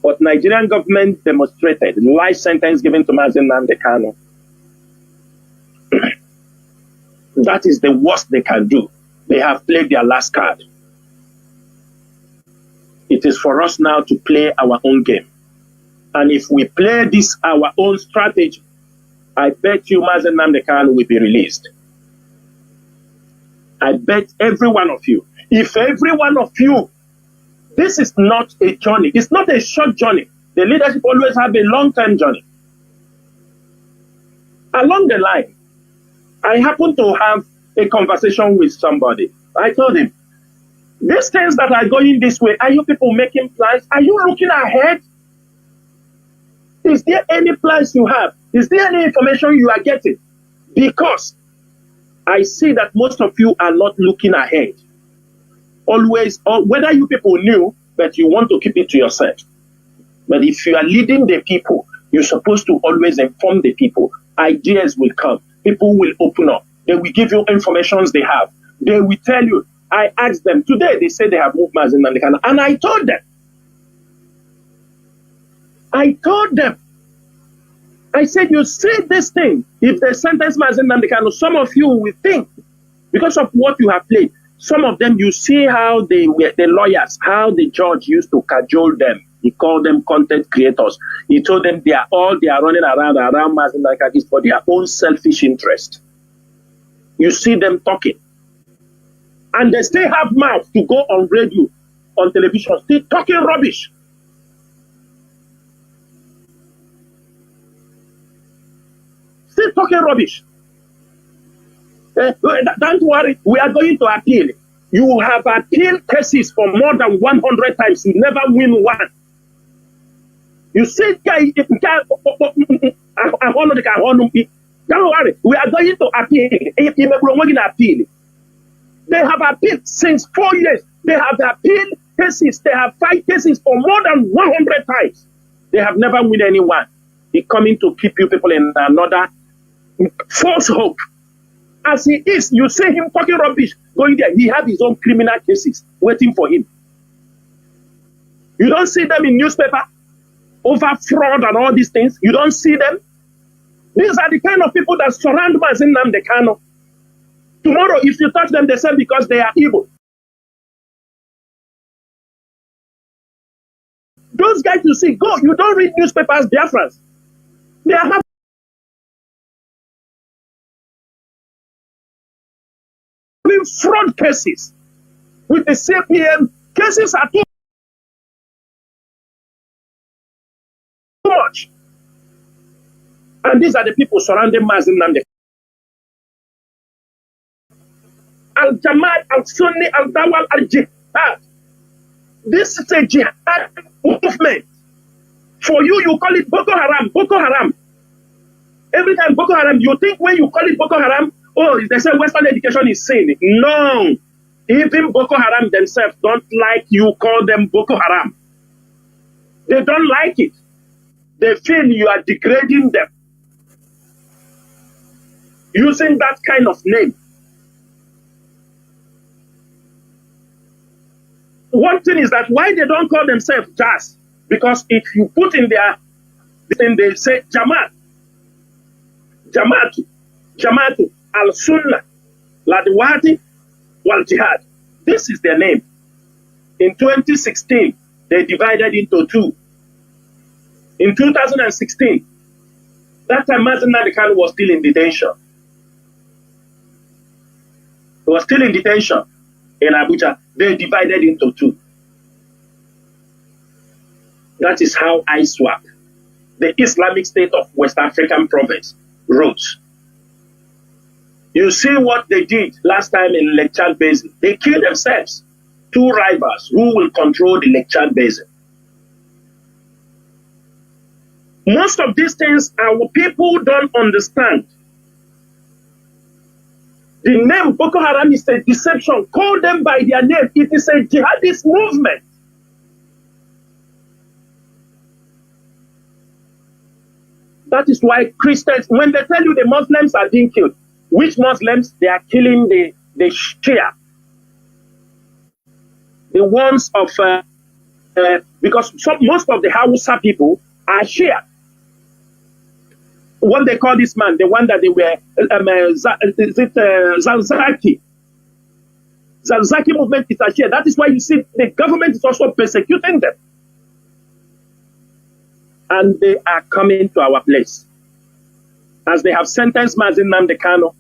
But Nigerian government demonstrated life sentence given to Mazi Nnamdi Kanu. That is the worst they can do. They have played their last card. It is for us now to play our own game. And if we play this our own strategy, I bet you Mazi Nnamdi Kanu will be released. I bet every one of you. If every one of you, this is not a journey. It's not a short journey. The leadership always have a long-term journey. Along the line, I happen to have a conversation with somebody. I told him, these things that are going this way, are you people making plans? Are you looking ahead? Is there any plans you have? Is there any information you are getting? Because I see that most of you are not looking ahead. Always, or whether you people knew, but you want to keep it to yourself. But if you are leading the people, you're supposed to always inform the people. Ideas will come. People will open up. They will give you information they have. They will tell you. I asked them today, they say they have moved Mazi Nnamdi Kanu. And I told them, I said, you see this thing, if they sentence Mazi Nnamdi Kanu, some of you will think, because of what you have played, Some of them, you see how they were, the lawyers, how the judge used to cajole them. He called them content creators. He told them they are running around Mazi Nnamdi Kanu for their own selfish interest. You see them talking. And they still have mouth to go on radio, on television, still talking rubbish. Still talking rubbish. Don't worry, we are going to appeal. You have appealed cases for more than 100 times. You never win one. You say, don't worry, we are going to appeal. They have appealed since 4 years. They have appealed cases. They have fight cases for more than 100 times. They have never won anyone. He's coming to keep you people in another false hope. As he is, you see him talking rubbish, going there. He has his own criminal cases waiting for him. You don't see them in newspaper over fraud and all these things. You don't see them. These are the kind of people that surround Mazi Nnamdi Kanu. Tomorrow, if you touch them, they say because they are evil. Those guys you see, go. You don't read newspapers, Biafrans. They are having fraud cases with the CPM. Cases are too much. And these are the people surrounding Mazi Nnamdi. Al-Jamaat, Al-Sunni, Al-Dawal, Al-Jihad. This is a jihad movement. For you, you call it Boko Haram. Boko Haram. Every time Boko Haram, you think when you call it Boko Haram, oh, they say Western education is sin. No. Even Boko Haram themselves don't like you call them Boko Haram. They don't like it. They feel you are degrading them. Using that kind of name. One thing is that why they don't call themselves Jazz? Because if you put in their thing, they say Jamaat, Jamaatu, Al-Sunnah, Ladwati, Wal Jihad. This is their name. In 2016, they divided into two. In 2016, that time Mazi Nnamdi Kanu was still in detention. He was still in detention in Abuja. They divided into two. That is how ISWAP, the Islamic State of West African Province, rose. You see what they did last time in Lake Chad Basin. They killed themselves. Two rivals who will control the Lake Chad Basin. Most of these things our people don't understand. The name Boko Haram is a deception. Call them by their name. It is a jihadist movement. That is why Christians, when they tell you the Muslims are being killed, which Muslims? They are killing the Shia. The ones of, because most of the Hausa people are Shia. What they call this man, the one that they were, Zalzaki. Zalzaki movement is a Shia. That is why you see the government is also persecuting them. And they are coming to our place. As they have sentenced Mazi Nnamdi Kanu,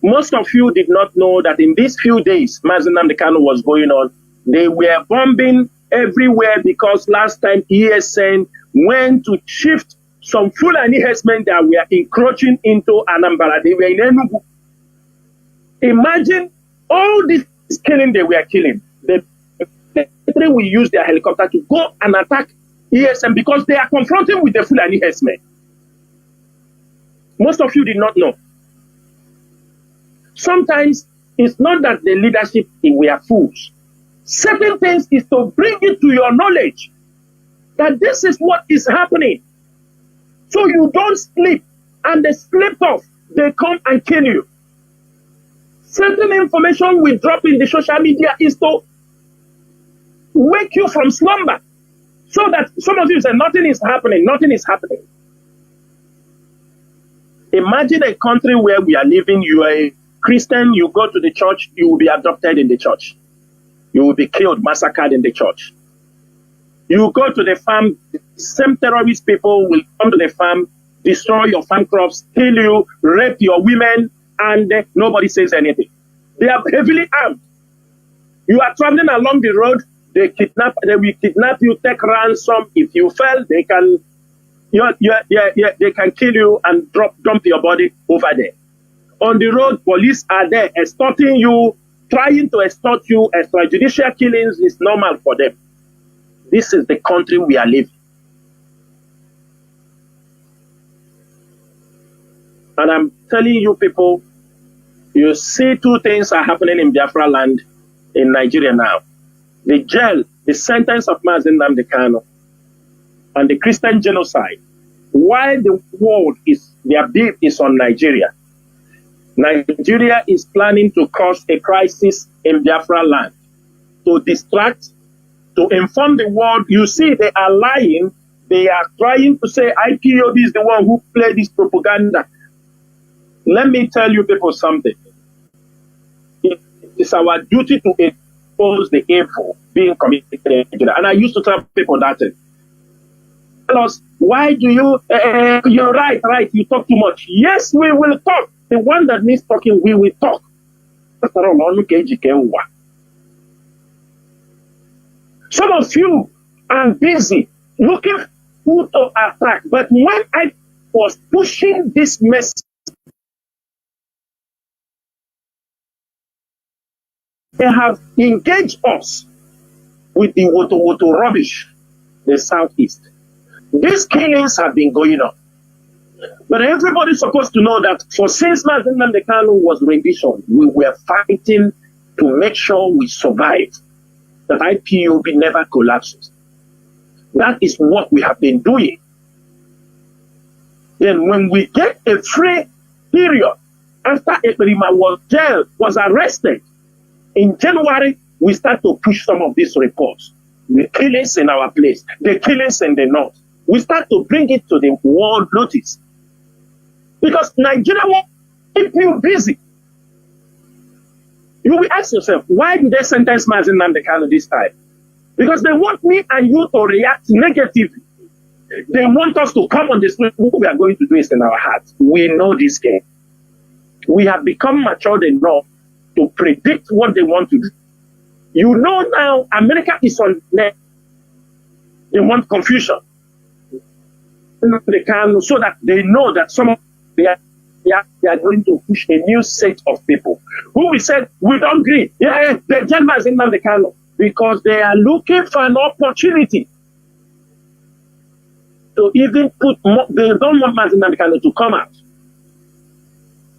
most of you did not know that in these few days Mazi Nnamdi Kanu was going on. They were bombing everywhere because last time ESN went to shift some Fulani herdsmen that were encroaching into Anambra. They were in Enugu. Imagine all this killing they were killing. The military will use their helicopter to go and attack ESN because they are confronting with the Fulani herdsmen. Most of you did not know. Sometimes it's not that the leadership were fools. Certain things is to bring it to your knowledge that this is what is happening. So you don't sleep, and they sleep off. They come and kill you. Certain information we drop in the social media is to wake you from slumber. So that some of you say, nothing is happening, nothing is happening. Imagine a country where we are living, you are Christian, you go to the church, you will be adopted in the church. You will be killed, massacred in the church. You go to the farm, the same terrorist people will come to the farm, destroy your farm crops, kill you, rape your women, and nobody says anything. They are heavily armed. You are traveling along the road, they will kidnap you, take ransom. If you fail, they can kill you and dump your body over there. On the road, police are there extorting you, trying to extort you. Extrajudicial killings is normal for them. This is the country we are living. And I'm telling you people, you see two things are happening in Biafra land, in Nigeria now. The jail, the sentence of Mazi Nnamdi Kanu, and the Christian genocide. While the world their beef is on Nigeria, Nigeria is planning to cause a crisis in Biafra land, to distract, to inform the world. You see, they are lying. They are trying to say IPOB is the one who played this propaganda. Let me tell you people something. It is our duty to expose the evil being committed in Nigeria. And I used to tell people that. Tell us, why do you, you're right, you talk too much. Yes, we will talk. The one that needs talking, we will talk. Some of you are busy looking who to attack. But when I was pushing this message, they have engaged us with the Woto rubbish, the Southeast. These killings have been going on. But everybody's supposed to know that since Mazi Nnamdi Kanu was rendition, we were fighting to make sure we survive, that IPOB never collapses. That is what we have been doing. Then when we get a free period, after Eperima was arrested, in January, we start to push some of these reports. The killings in our place, the killings in the north. We start to bring it to the world notice. Because Nigeria will keep you busy. You will ask yourself, why did they sentence Mazi Nnamdi Kanu this time? Because they want me and you to react negatively. They want us to come on the street. What we are going to do is in our hearts. We know this game. We have become matured enough to predict what they want to do. You know now, America is on net. They want confusion. They can, so that they know that they are going to push a new set of people who will say, we don't agree. Yeah, the gentleman is in the Kanu, because they are looking for an opportunity to even put more. They don't want Mazi Nnamdi Kanu to come out.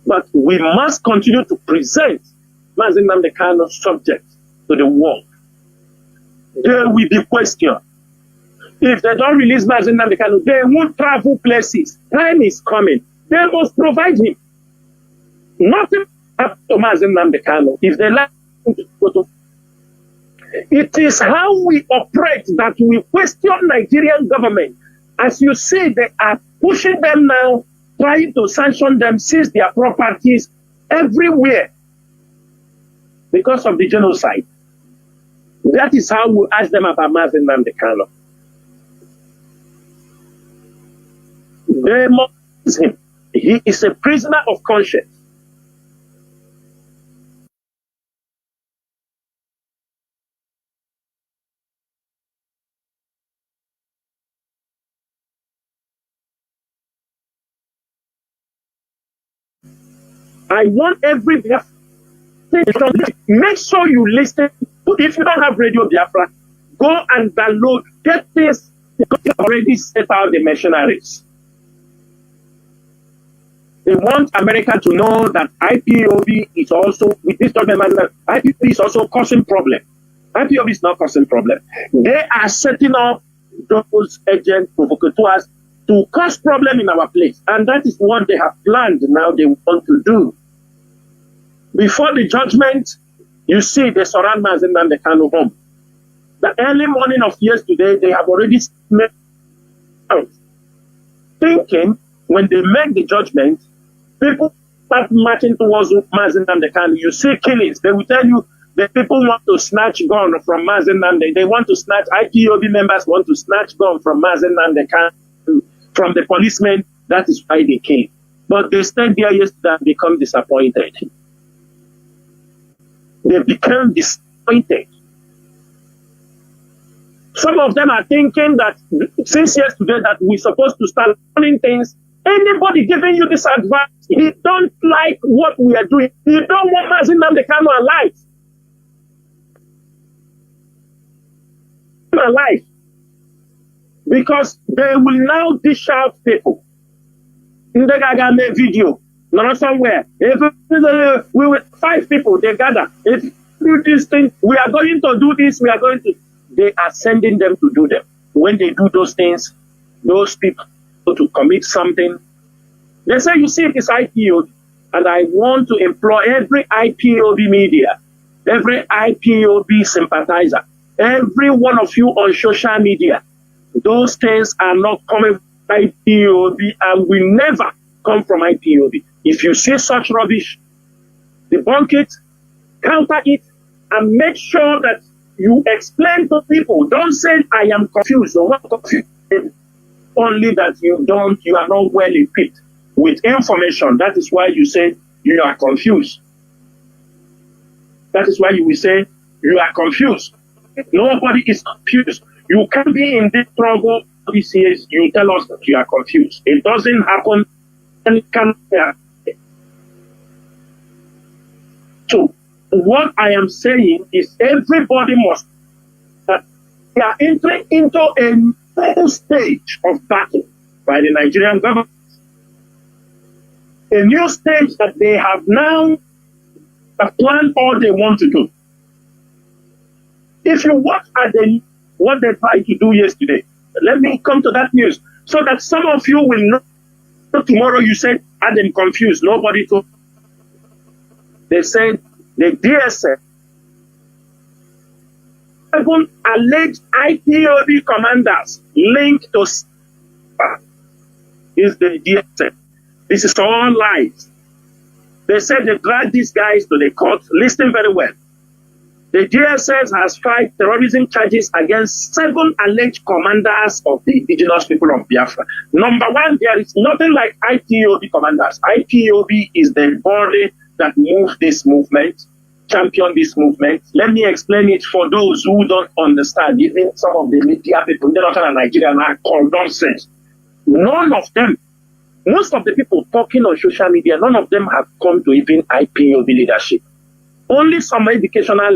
But we must continue to present Mazi Nnamdi Kanu subject to the world. There will be question. If they don't release Mazi Nnamdi Kanu, they won't travel places. Time is coming. They must provide him. Nothing up to Mazi Nnamdi Kanu. If they like to go to, it is how we operate that we question Nigerian government. As you see, they are pushing them now, trying to sanction them, seize their properties everywhere because of the genocide. That is how we ask them about Mazi Nnamdi Kanu. They must use him. He is a prisoner of conscience. I want every Biafra, make sure you listen. If you don't have Radio Biafra, go and download. Get this, because you already set out the mercenaries. They want America to know that IPOB is also, with this government, IPOB is also causing problem. IPOB is not causing problem. They are setting up those agent provocateurs to cause problem in our place. And that is what they have planned now they want to do. Before the judgment, you see they surround Mazi Nnamdi Kanu home. The early morning of yesterday, they have already made out, thinking when they make the judgment, people start marching towards Mazi Nnamdi Kanu, you see killings. They will tell you the people want to snatch gun from Mazi Nnamdi. They want to snatch, IPOB members want to snatch gun from Mazi Nnamdi Kanu, from the policemen. That is why they came. But they stayed there yesterday and become disappointed. They became disappointed. Some of them are thinking that since yesterday that we're supposed to start learning things. Anybody giving you this advice, he don't like what we are doing. He don't want Mazi Nnamdi Kanu alive. Alive. Because they will now dish out people. In the Gagame video, not somewhere. If we were 5 people, they gather. If you do this thing, we are going to do this, we are going to. They are sending them to do them. When they do those things, those people to commit something, they say, you see, it is IPOB. And I want to implore every IPOB media, every IPOB sympathizer, every one of you on social media, those things are not coming from IPOB and will never come from IPOB. If you see such rubbish, debunk it, counter it, and make sure that you explain to people. Don't say, I am confused or not confused. Only that you are not well equipped with information. That is why you say you are confused. That is why you will say you are confused. Nobody is confused. You can be in this trouble. This years, you tell us that you are confused. It doesn't happen. And it can happen. So, what I am saying is everybody must. We are entering into a new stage of battle by the Nigerian government. A new stage that they have now planned all they want to do. If you watch at what they tried to do yesterday, let me come to that news so that some of you will know. Tomorrow you said, I am confused. Nobody told. They said the DSS, 7 alleged IPOB commanders linked to is the DSS. This is all lies. They said they dragged these guys to the court. Listen very well. The DSS has filed terrorism charges against 7 alleged commanders of the indigenous people of Biafra. Number 1, there is nothing like IPOB commanders. IPOB is the body that moved this movement, championed this movement. Let me explain it for those who don't understand. Even some of the media people in Nigeria are called nonsense. None of them, most of the people talking on social media, none of them have come to even IPOB leadership. Only some educational,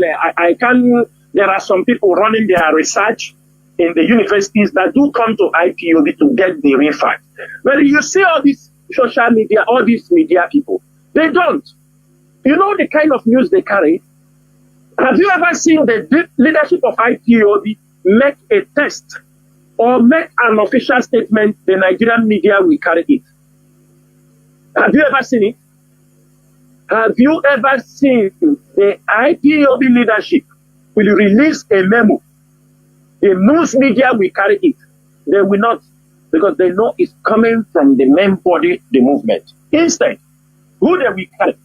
there are some people running their research in the universities that do come to IPOB to get the real fact. But you see all these social media, all these media people, they don't. You know the kind of news they carry? Have you ever seen the leadership of IPOB make a test or make an official statement? The Nigerian media will carry it. Have you ever seen it? Have you ever seen the IPOB leadership will release a memo? The news media will carry it. They will not, because they know it's coming from the main body, the movement. Instead, who they will carry?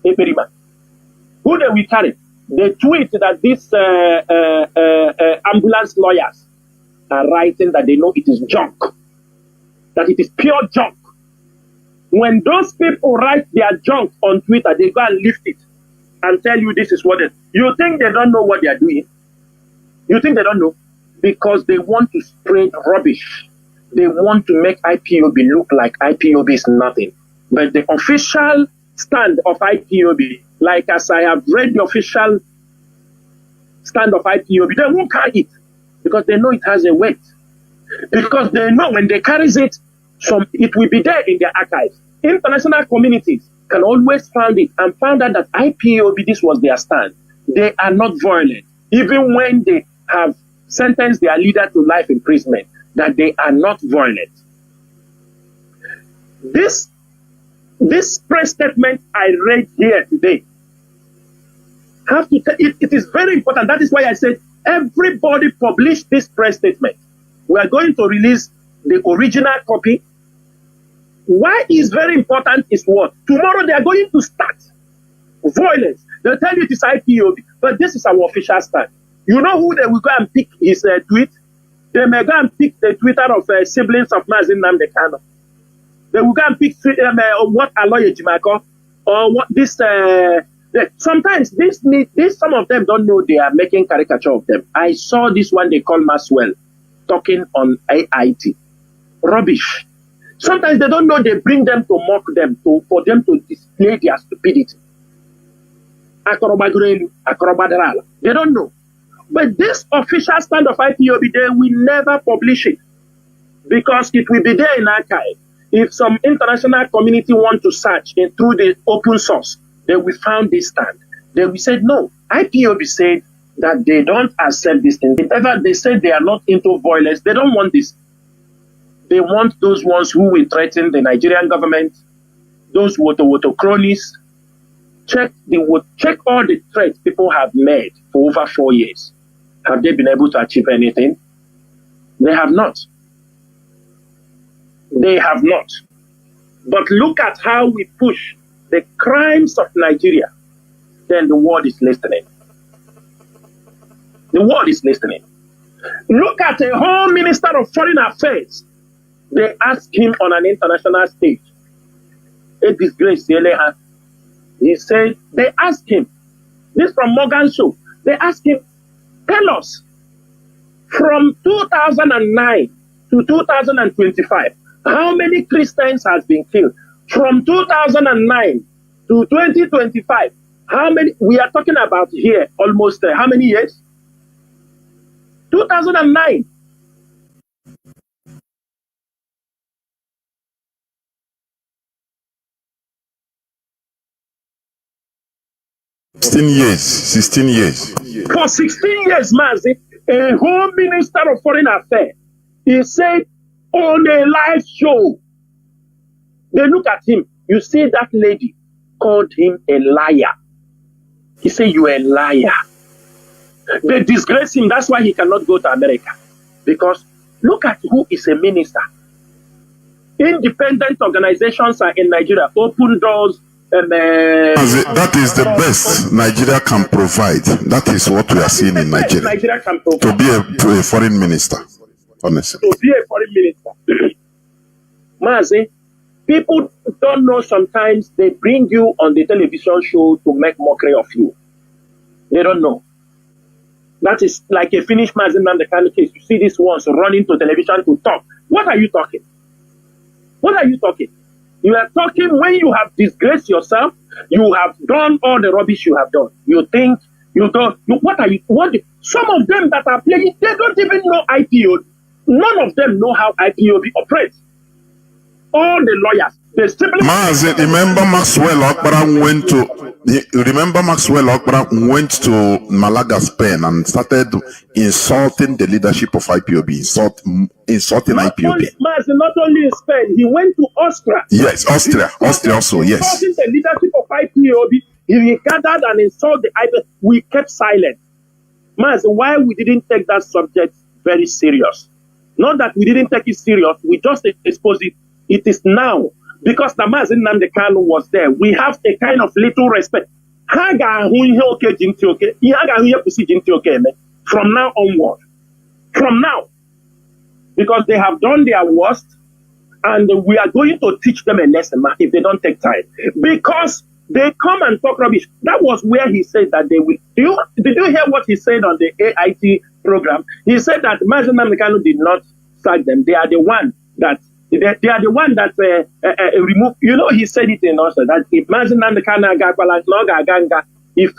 Who they will carry? They tweet that these ambulance lawyers are writing that they know it is junk, that it is pure junk. When those people write their junk on Twitter, they go and lift it and tell you this is what it is. You think they don't know what they are doing? You think they don't know? Because they want to spread rubbish. They want to make IPOB look like IPOB is nothing. But the official stand of IPOB, like as I have read the official stand of IPOB, they won't carry it because they know it has a weight. Because they know when they carry it, it will be there in their archives. International communities can always find it and found out that IPOB, this was their stand. They are not violent. Even when they have sentenced their leader to life imprisonment, that they are not violent. This press statement I read here today, it is very important. That is why I said everybody publish this press statement. We are going to release the original copy Why is very important is what? Tomorrow they are going to start violence. They'll tell you it is IPOB, but this is our official stand. You know who they will go and pick his tweet? They may go and pick the Twitter of siblings of Mazi Nnamdi Kanu. They will go and pick what Aloye Jimako or what this. Sometimes this some of them don't know they are making caricature of them. I saw this one they call Maxwell talking on AIT. Rubbish. Sometimes they don't know they bring them to mock them for them to display their stupidity. They don't know. But this official stand of IPOB, they will never publish it because it will be there in archive. If some international community want to search through the open source, they will find this stand. They will say, no, IPOB said that they don't accept this thing. Whatever they said they are not into violence, they don't want this. They want those ones who will threaten the Nigerian government, those woto cronies. Check all the threats people have made for over 4 years. Have they been able to achieve anything? They have not. They have not. But look at how we push the crimes of Nigeria. Then the world is listening. The world is listening. Look at a whole minister of foreign affairs. They ask him on an international stage. A disgrace. He said, they asked him, this from Morgan Show, they asked him, tell us, from 2009 to 2025, how many Christians has been killed? From 2009 to 2025, how many, we are talking about here, almost, how many years? 2009. Sixteen years. For 16 years, Mazi, a home minister of foreign affairs, he said on a live show, they look at him, you see that lady called him a liar. He said, you are a liar. They disgrace him, that's why he cannot go to America. Because look at who is a minister. Independent organizations are in Nigeria, open doors. That is the best Nigeria can provide. That is what we are seeing in Nigeria. To be a foreign minister, honestly. To be a foreign minister. Mazi, people don't know sometimes they bring you on the television show to make mockery of you. They don't know. That is like a Finnish Mazi Nnamdi Kanu case. You see this ones running to television to talk. What are you talking? What are you talking? You are talking when you have disgraced yourself, you have done all the rubbish you have done. You think, what are you, some of them that are playing, they don't even know IPOB. None of them know how IPOB operates. All the lawyers, they simply... remember Maxwell Okpara went to Malaga, Spain and started insulting the leadership of IPOB, insulting IPOB. Not only in Spain, he went to Austria. Yes, Austria also, yes. Insulting the leadership of IPOB, he gathered and insulted the IPOB. We kept silent. Why we didn't take that subject very serious? Not that we didn't take it serious, we just exposed it. It is now, because the Mazi Nnamdi Kanu was there, we have a kind of little respect. From now onward. From now. Because they have done their worst, and we are going to teach them a lesson if they don't take time. Because they come and talk rubbish. That was where he said that they will. Did you hear what he said on the AIT program? He said that Mazi Nnamdi Kanu did not sack them. They are the one that remove. You know, he said it in also that if Mazi Nnamdi Kanu if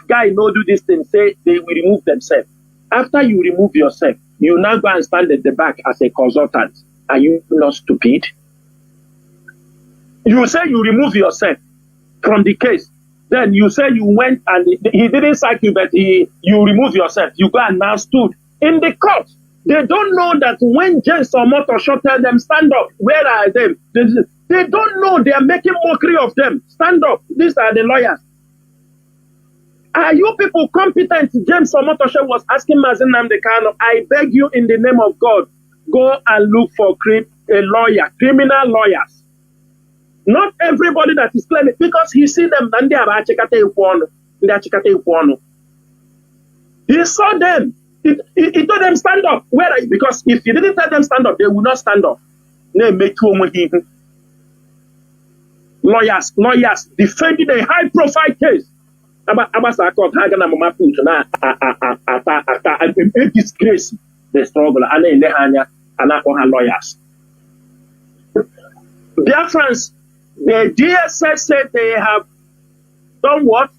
guy no do this thing, say they will remove themselves. After you remove yourself, you now go and stand at the back as a consultant. Are you not stupid? You say you remove yourself from the case. Then you say you went and he didn't sack you, but you remove yourself. You go and now stood in the court. They don't know that when James or Motosho tell them, stand up, where are them? They don't know they are making mockery of them. Stand up. These are the lawyers. Are you people competent? James Omotoshe was asking Mazi Nnamdi Kanu, I beg you in the name of God, go and look for a lawyer, criminal lawyers. Not everybody that is claiming, because he see them, and they are he saw them. He told them stand up. Where? Because if he didn't tell them stand up, they will not stand up. Lawyers defending a high-profile case. Disgrace the struggle. And lawyers. Biafrans, the DSS said they have done what?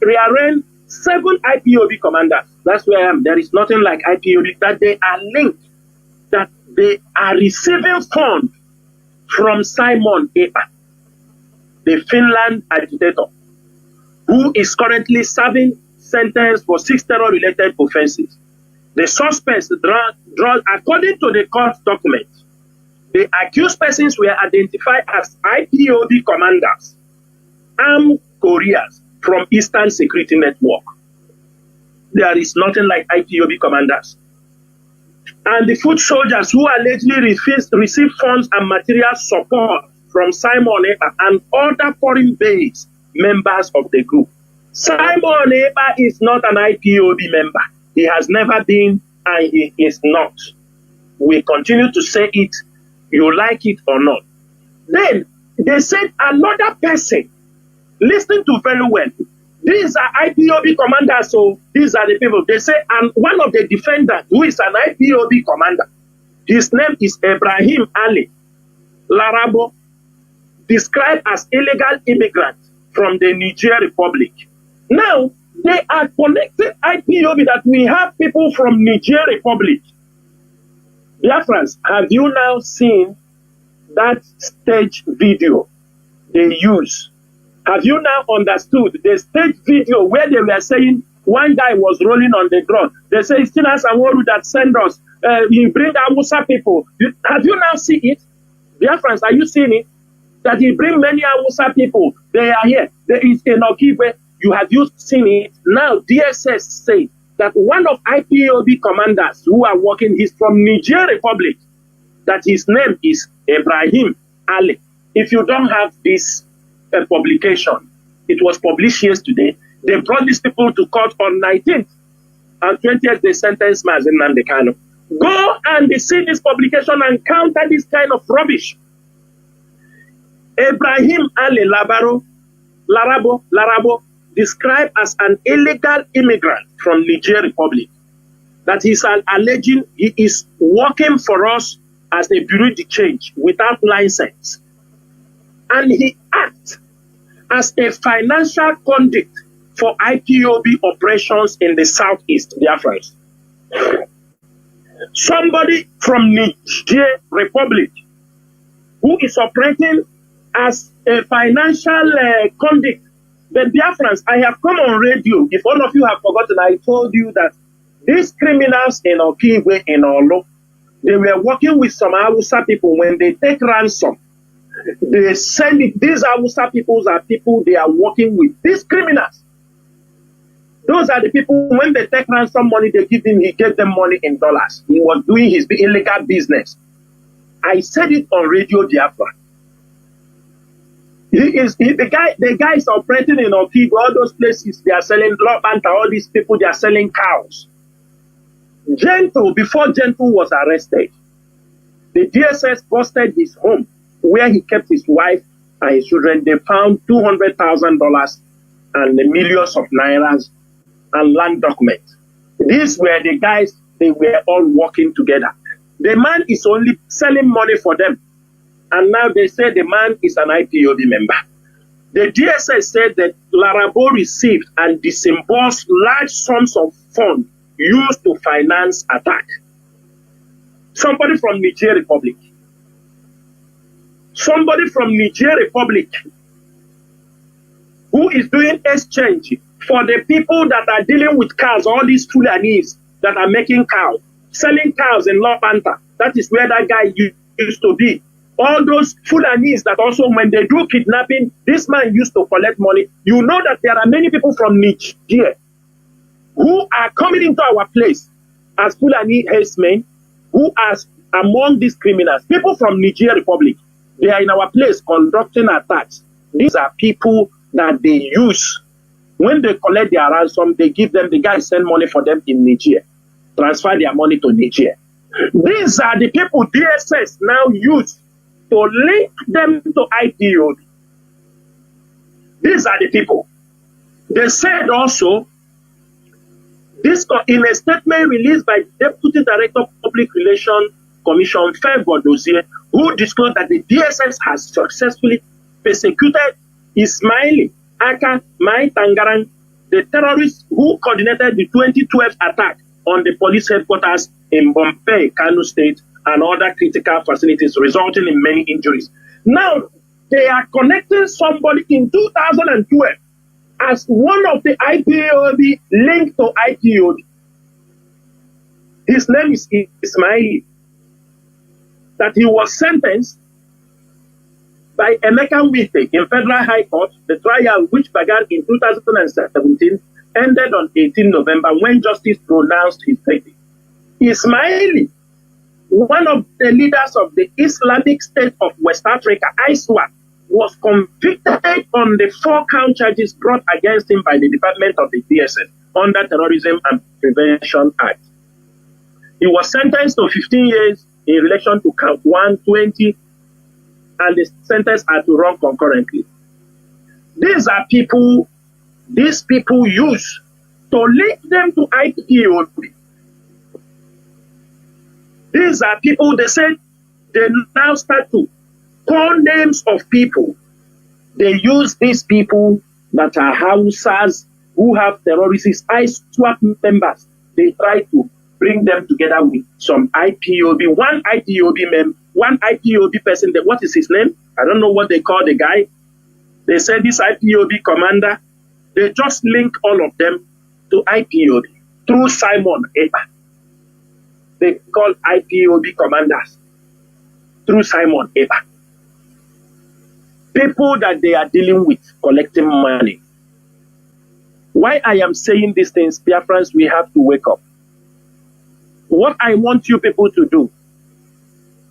Rearranged 7 IPOB commanders. That's where I am. There is nothing like IPOB, that they are linked, that they are receiving funds from Simon Ekpa, the Finland agitator, who is currently serving sentence for 6 terror-related offenses. The suspects drawn according to the court document. The accused persons were identified as IPOB commanders, armed couriers from Eastern Security Network. There is nothing like IPOB commanders. And the foot soldiers who allegedly received funds and material support from Simon Ekpa and other foreign-based members of the group. Simon Ekpa is not an IPOB member. He has never been, and he is not. We continue to say it, you like it or not. Then they said another person, listen to very well, these are IPOB commanders, so these are the people. They say, and one of the defendants, who is an IPOB commander, his name is Ibrahim Ali Larabo, described as illegal immigrant from the Niger Republic. Now, they are connected IPOB, that we have people from Niger Republic. Biafrans, have you now seen that stage video they use? Have you now understood the stage video where they were saying one guy was rolling on the ground? They say it's Tina Sanworu that sent us. He bring Awusa people. Have you now seen it? Biafrans, are you seeing it? That he bring many Awusa people. They are here. There is in Okigwe. Have you seen it? Now DSS say that one of IPOB commanders who are working is from Niger Republic. That his name is Ibrahim Ali. If you don't have this publication, it was published yesterday. They brought these people to court on 19th and 20th. They sentenced Mazi Nnamdi Kanu. Go and see this publication and counter this kind of rubbish. Ibrahim Ali Larabo, described as an illegal immigrant from Niger Republic. That he's alleging he is working for us as a bureau de change without license. And he acts as a financial conduit for IPOB operations in the southeast, Biafrans. Somebody from Niger Republic who is operating as a financial conduit. But Biafrans, I have come on radio. If all of you have forgotten, I told you that these criminals in Okigwe, in Olo, they were working with some Hausa people. When they take ransom, they send it. These Hausa people are people they are working with. These criminals. Those are the people, when they take ransom money, they give him, he gave them money in dollars. He was doing his illegal business. I said it on Radio Biafra. The guy is operating in Okigwe, all those places, they are selling Lopanta, all these people, they are selling cows. Before Gentle was arrested, the DSS busted his home where he kept his wife and his children. They found $200,000 and millions of nairas and land documents. These were the guys, they were all working together. The man is only selling money for them. And now they say the man is an IPOB member. The DSS said that Larabo received and disbursed large sums of funds used to finance attack. Somebody from Niger Republic. Somebody from Niger Republic who is doing exchange for the people that are dealing with cows, all these Fulanese that are making cows, selling cows in Lopanta. That is where that guy used to be. All those Fulanese that also, when they do kidnapping, this man used to collect money. You know that there are many people from Niger who are coming into our place as Fulani herdsmen, who are among these criminals, people from Niger Republic, they are in our place conducting attacks. These are people that they use. When they collect their ransom, they give them, the guys send money for them in Niger, transfer their money to Niger. These are the people DSS now use to link them to IPOB. These are the people. They said also, this in a statement released by Deputy Director of Public Relations Commission, Favour Dossier, who disclosed that the DSS has successfully persecuted Ismaili Aka Mai Tangaran, the terrorist who coordinated the 2012 attack on the police headquarters in Bombay, Kanu State, and other critical facilities, resulting in many injuries. Now, they are connecting somebody in 2012 as one of the IPOB linked to IPOB. His name is Ismaili. That he was sentenced by Emeka Wite in Federal High Court. The trial, which began in 2017, ended on 18 November when justice pronounced his verdict. Ismaili, one of the leaders of the Islamic State of West Africa, ISWAP, was convicted on the 4-count charges brought against him by the Department of the DSS under Terrorism and Prevention Act. He was sentenced to 15 years in relation to count 120, and the sentence are to run concurrently. These are people, these people use to link them to IPOB. These are people, they said, they now start to call names of people. They use these people that are Hausas who have terrorists, ISWAP members. They try to bring them together with some IPOB, one IPOB person. What is his name? I don't know what they call the guy. They said this IPOB commander, they just link all of them to IPOB through Simon Eba. They call IPOB commanders through Simon Eba. People that they are dealing with collecting money. Why I am saying these things, Biafrans, we have to wake up. What I want you people to do,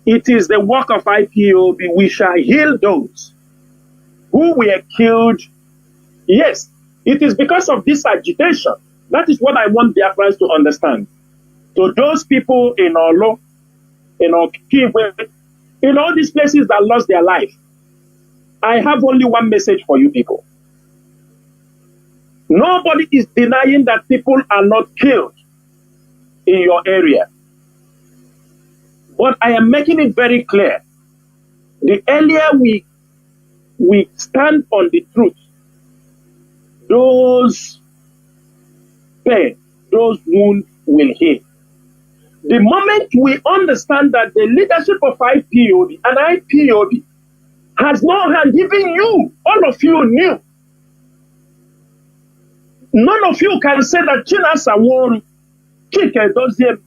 it is the work of IPOB. We shall heal those who were killed. Yes, it is because of this agitation. That is what I want Biafrans to understand. So those people in Olo, in Okibwe, in all these places that lost their life, I have only one message for you people. Nobody is denying that people are not killed in your area. But I am making it very clear. The earlier we stand on the truth, those pain, those wounds will heal. The moment we understand that the leadership of IPOB and IPOB has no hand, even you, all of you knew. None of you can say that Chinasa won, Chike doesn't,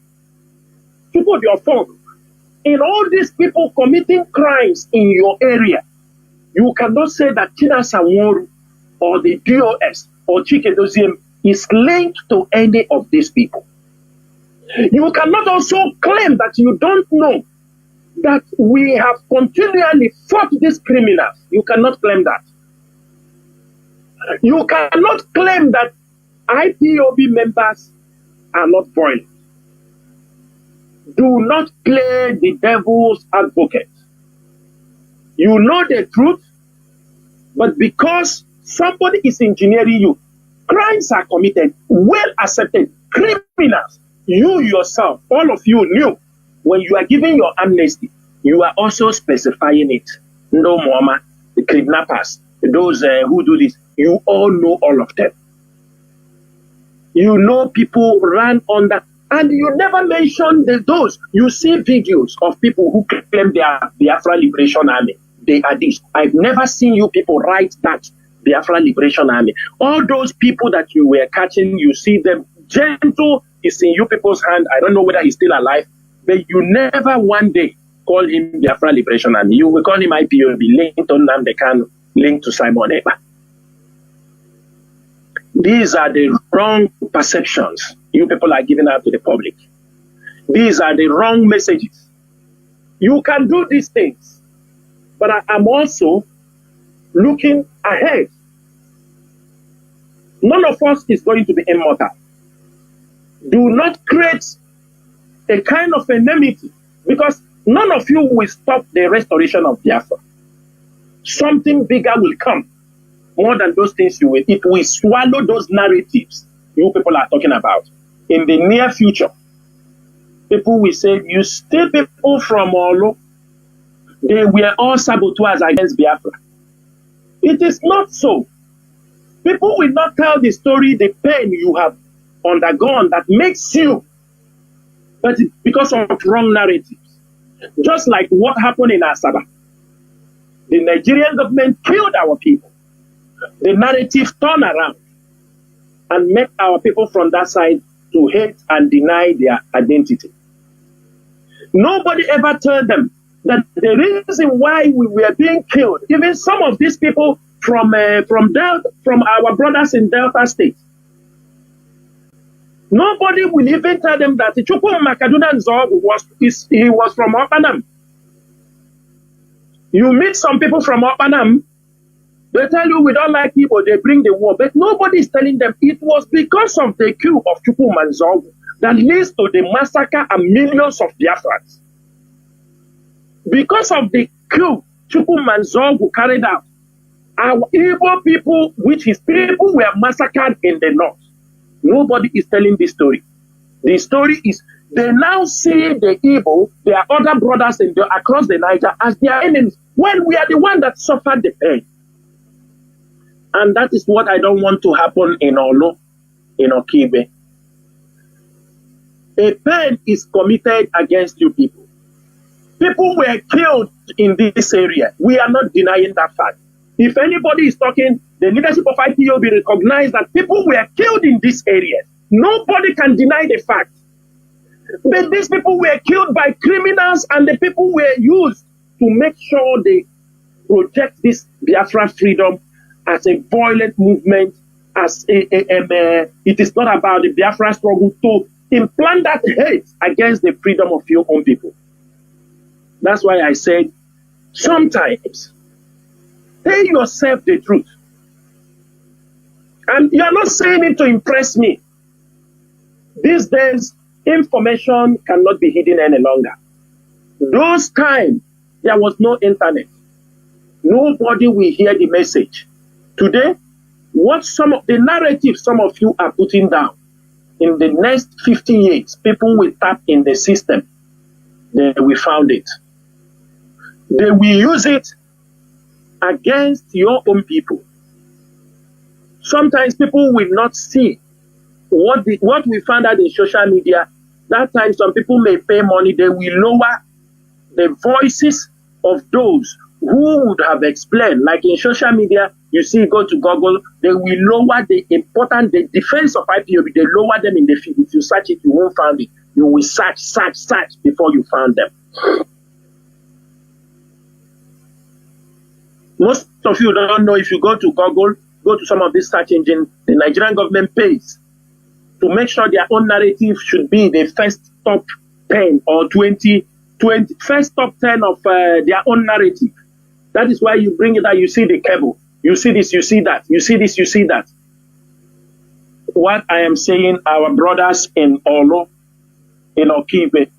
people of your fault. In all these people committing crimes in your area, you cannot say that Chinasa won or the DOS or Chike Doziem is linked to any of these people. You cannot also claim that you don't know that we have continually fought these criminals. You cannot claim that. You cannot claim that IPOB members are not violent. Do not play the devil's advocate. You know the truth, but because somebody is engineering you, crimes are committed, well accepted, criminals. You yourself, all of you knew when you are giving your amnesty, you are also specifying it. No, Mama, the kidnappers, those who do this, you all know all of them. You know people ran under, and you never mention those. You see videos of people who claim they are Biafra Liberation Army. They are this. I've never seen you people write that Biafra Liberation Army. All those people that you were catching, you see them gentle. Is in you people's hand. I don't know whether he's still alive, but you never one day call him Biafra Liberation Army. You will call him IPOB, linked to Nnamdi Kanu, linked to Simon Eba. These are the wrong perceptions you people are giving out to the public. These are the wrong messages You can do these things, but I am also looking ahead. None of us is going to be immortal. Do not create a kind of enmity, because none of you will stop the restoration of Biafra. Something bigger will come, more than those things you will. It will swallow those narratives you people are talking about. In the near future, people will say, you steal people from Olo, they were all saboteurs against Biafra. It is not so. People will not tell the story, the pain you have undergone that makes you, but it's because of wrong narratives. Just like what happened in Asaba. The Nigerian government killed our people. The narrative turned around and made our people from that side to hate and deny their identity. Nobody ever told them that the reason why we were being killed, even some of these people from our brothers in Delta State, nobody will even tell them that Chukwu Makaduna Nzog was from Opanam. You meet some people from Opanam, they tell you we don't like people, they bring the war, but nobody is telling them it was because of the coup of Chukwu Nzog that leads to the massacre and millions of Biafrans. Because of the coup Chukwu Nzog carried out, our Igbo people, which his people were massacred in the north. Nobody is telling this story. The story is they now see the Igbo, their other brothers across the Niger, as their enemies, when we are the one that suffered the pain. And that is what I don't want to happen in Olo, in Okibe. A pain is committed against you people. People were killed in this area. We are not denying that fact. If anybody is talking, the leadership of IPOB recognized that people were killed in this area. Nobody can deny the fact. But these people were killed by criminals, and the people were used to make sure they project this Biafra freedom as a violent movement, as it is not about the Biafra struggle, to implant that hate against the freedom of your own people. That's why I said, sometimes, tell yourself the truth. And you are not saying it to impress me. These days, information cannot be hidden any longer. Those times, there was no internet. Nobody will hear the message. Today, what some of the narratives some of you are putting down, in the next 50 years, people will tap in the system. They will found it. They will use it against your own people. Sometimes people will not see what we found out in social media. That time some people may pay money, they will lower the voices of those who would have explained. Like in social media, you see, go to Google, they will lower the defense of IPOB, they lower them in the feed. If you search it, you won't find it. You will search before you find them. Most of you don't know, if you go to Google, go to some of these search engines, the Nigerian government pays to make sure their own narrative should be the first top 10 or 20, first top 10 of their own narrative. That is why you bring it out, you see the cable, you see this, you see that, you see this, you see that. What I am saying, our brothers in Olo, in Okibe,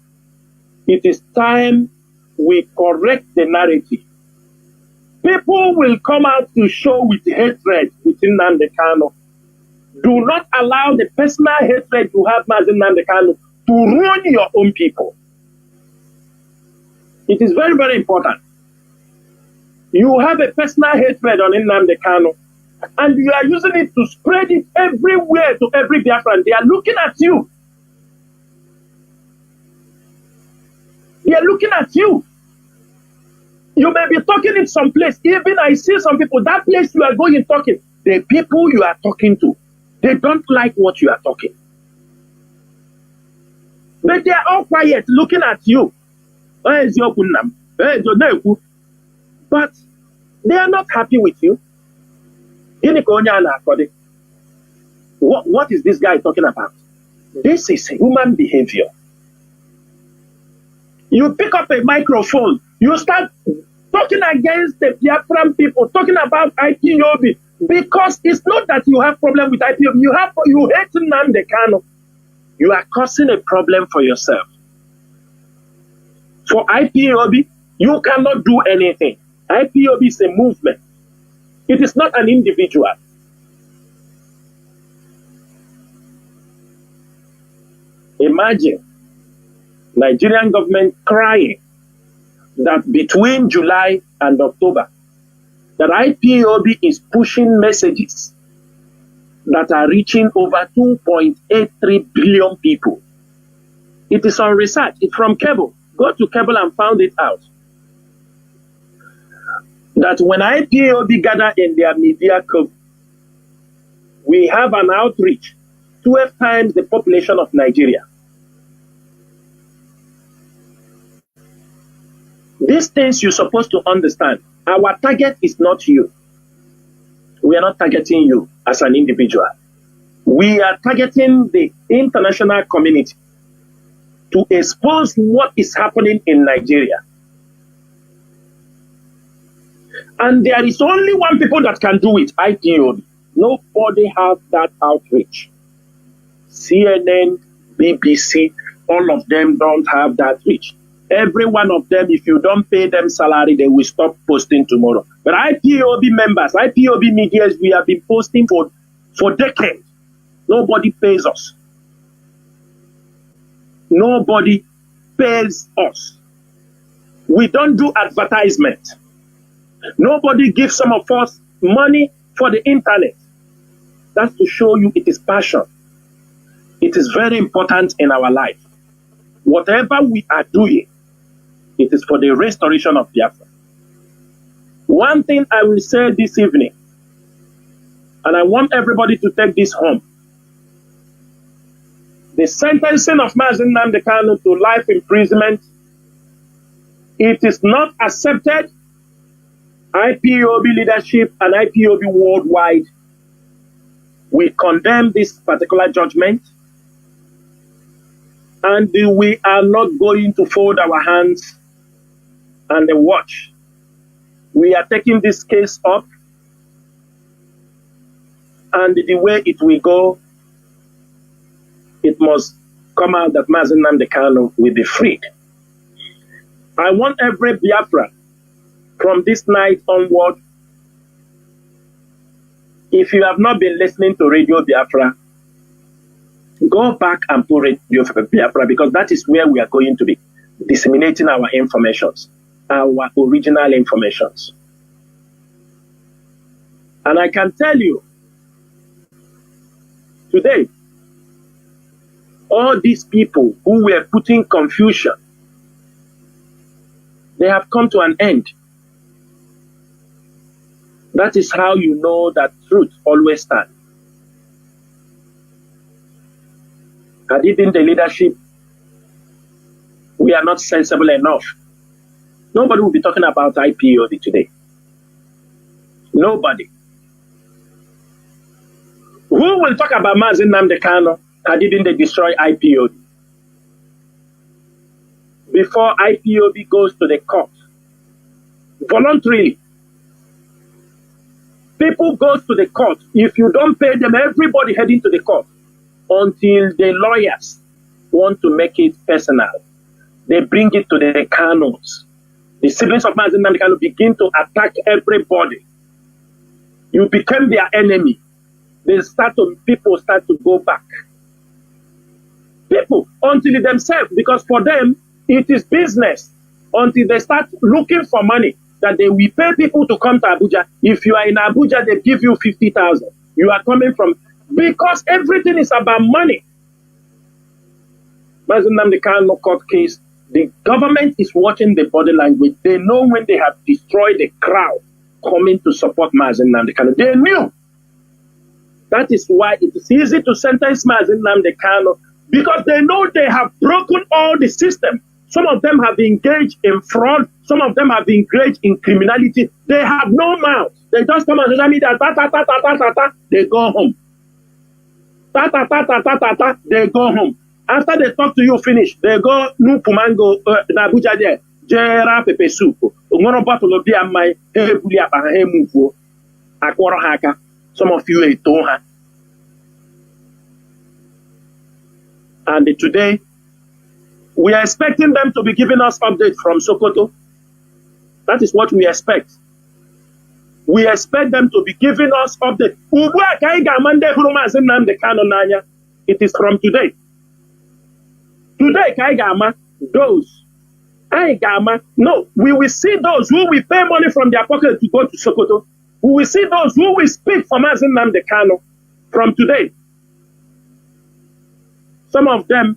it is time we correct the narrative. People will come out to show with hatred within Nnamdi Kanu. Do not allow the personal hatred you have, Mazi Nnamdi Kanu, to ruin your own people. It is very, very important. You have a personal hatred on Nnamdi Kanu, and you are using it to spread it everywhere to every Biafran. They are looking at you. They are looking at you. You may be talking in some place. Even I see some people, that place you are going talking, the people you are talking to, they don't like what you are talking. But they are all quiet, looking at you. But they are not happy with you. What is this guy talking about? This is human behavior. You pick up a microphone, you start talking against the Biafran people, talking about IPOB, because it's not that you have problem with IPOB, you hate Nnamdi Kanu. You are causing a problem for yourself. For IPOB, you cannot do anything. IPOB is a movement. It is not an individual. Imagine Nigerian government crying that between July and October, that IPOB is pushing messages that are reaching over 2.83 billion people. It is on research. It's from Cable. Go to Cable and found it out. That when IPOB gather in their media coverage, we have an outreach 12 times the population of Nigeria. These things you're supposed to understand. Our target is not you. We are not targeting you as an individual. We are targeting the international community to expose what is happening in Nigeria. And there is only one people that can do it, IPOB. Nobody has that outreach. CNN, BBC, all of them don't have that reach. Every one of them, if you don't pay them salary, they will stop posting tomorrow. But IPOB members, IPOB medias, we have been posting for decades. Nobody pays us. Nobody pays us. We don't do advertisement. Nobody gives some of us money for the internet. That's to show you it is passion. It is very important in our life. Whatever we are doing, it is for the restoration of Biafra. One thing I will say this evening, and I want everybody to take this home. The sentencing of Mazi Nnamdi Kanu to life imprisonment, it is not accepted. IPOB leadership and IPOB worldwide, we condemn this particular judgment, and we are not going to fold our hands and watch. We are taking this case up, and the way it will go, it must come out that Mazi Nnamdi Kanu will be freed. I want every Biafran from this night onward, if you have not been listening to Radio Biafra, go back and put Radio Biafra, because that is where we are going to be disseminating our informations, our original informations. And I can tell you, today, all these people who were putting confusion, they have come to an end. That is how you know that truth always stands. Had it been the leadership, we are not sensible enough. Nobody will be talking about IPOB today. Nobody. Who will talk about Mazi Nnamdi Kanu had it been they destroy IPOB? Before IPOB goes to the court, voluntarily, people go to the court. If you don't pay them, everybody heading to the court until the lawyers want to make it personal. They bring it to the Kanus. The siblings of Mazi Nnamdi Kanu begin to attack everybody. You become their enemy. People start to go back. People, until themselves, because for them, it is business. Until they start looking for money, that they will pay people to come to Abuja. If you are in Abuja, they give you 50,000. You are coming from, because everything is about money. Mazi Nnamdi Kanu court case, the government is watching the body language. They know when they have destroyed the crowd coming to support Mazi Nnamdi Kanu. They knew. That is why it is easy to sentence Mazi Nnamdi Kanu, because they know they have broken all the system. Some of them have engaged in fraud. Some of them have engaged in criminality. They have no mouth. They just come on social media, they go home. They go home. After they talk to you, finish. They go Nupumango na Abuja there. Jera pepe soup. Ngono bottle of beer my hebuli apa hemuvo. Akworo haka. Some of you ate her. And today, we are expecting them to be giving us updates from Sokoto. That is what we expect. We expect them to be giving us updates. It is from today. Today, Kaigama, those. No, we will see those who will pay money from their pocket to go to Sokoto. We will see those who will speak for Mazi Nnamdi Kanu from today. Some of them,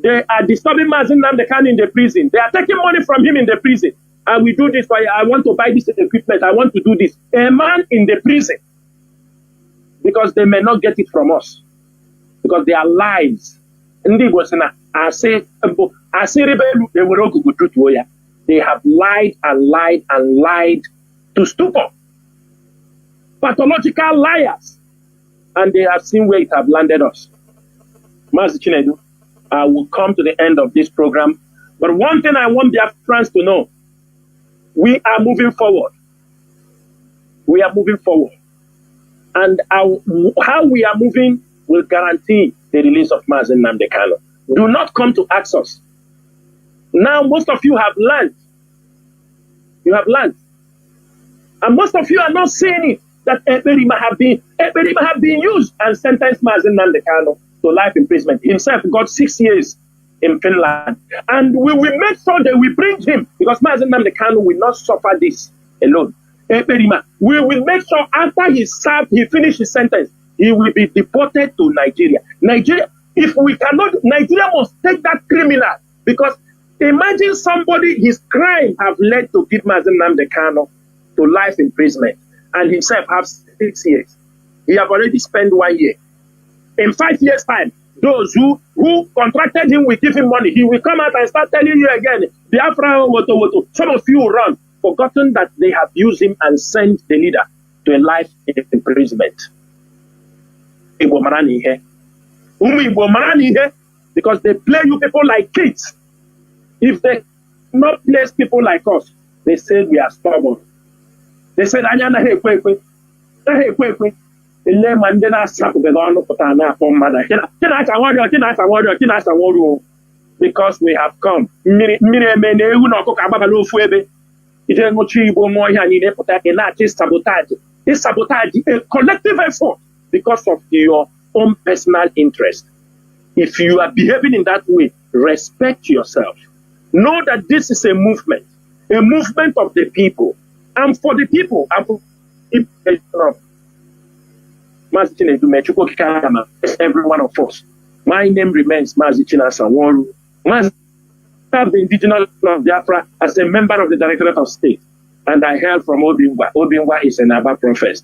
they are disturbing Mazi Nnamdi Kanu in the prison. They are taking money from him in the prison. I will do this for you. I want to buy this equipment. I want to do this. A man in the prison. Because they may not get it from us. Because they are lies. They have lied and lied and lied to stupor. Pathological liars. And they have seen where it have landed us. Mazi Chinedu, I will come to the end of this program. But one thing I want their friends to know, we are moving forward. We are moving forward. And how we are moving will guarantee the release of Mazi Nnamdi Kanu. Do not come to ask us. Now, most of you have learned. You have learned. And most of you are not seeing it, that Eberima have been used and sentenced Mazi Nnamdi Kanu to life imprisonment. Himself got 6 years in Finland. And we will make sure that we bring him, because Mazi Nnamdi Kanu will not suffer this alone. Eberima, we will make sure after he finished his sentence, he will be deported to Nigeria. Nigeria, if we cannot, Nigeria must take that criminal, because imagine somebody, his crime have led to give Mazi Nnamdi Kanu to life imprisonment, and himself has 6 years. He have already spent 1 year. In 5 years' time, those who contracted him will give him money. He will come out and start telling you again, Biafra, woto. Some of you run, forgotten that they have used him and sent the leader to a life imprisonment. Because they play you people like kids. If they not place people like us, they say we are stubborn. They said, because we have come. It's sabotage, a collective effort because of your own personal interest. If you are behaving in that way, respect yourself. Know that this is a movement of the people, and for the people. Every one of us. My name remains Mazi Nnamdi Kanu. I have the indigenous of Biafra as a member of the Directorate of State, and I hail from Obingwa. Obingwa is an Aba prophet.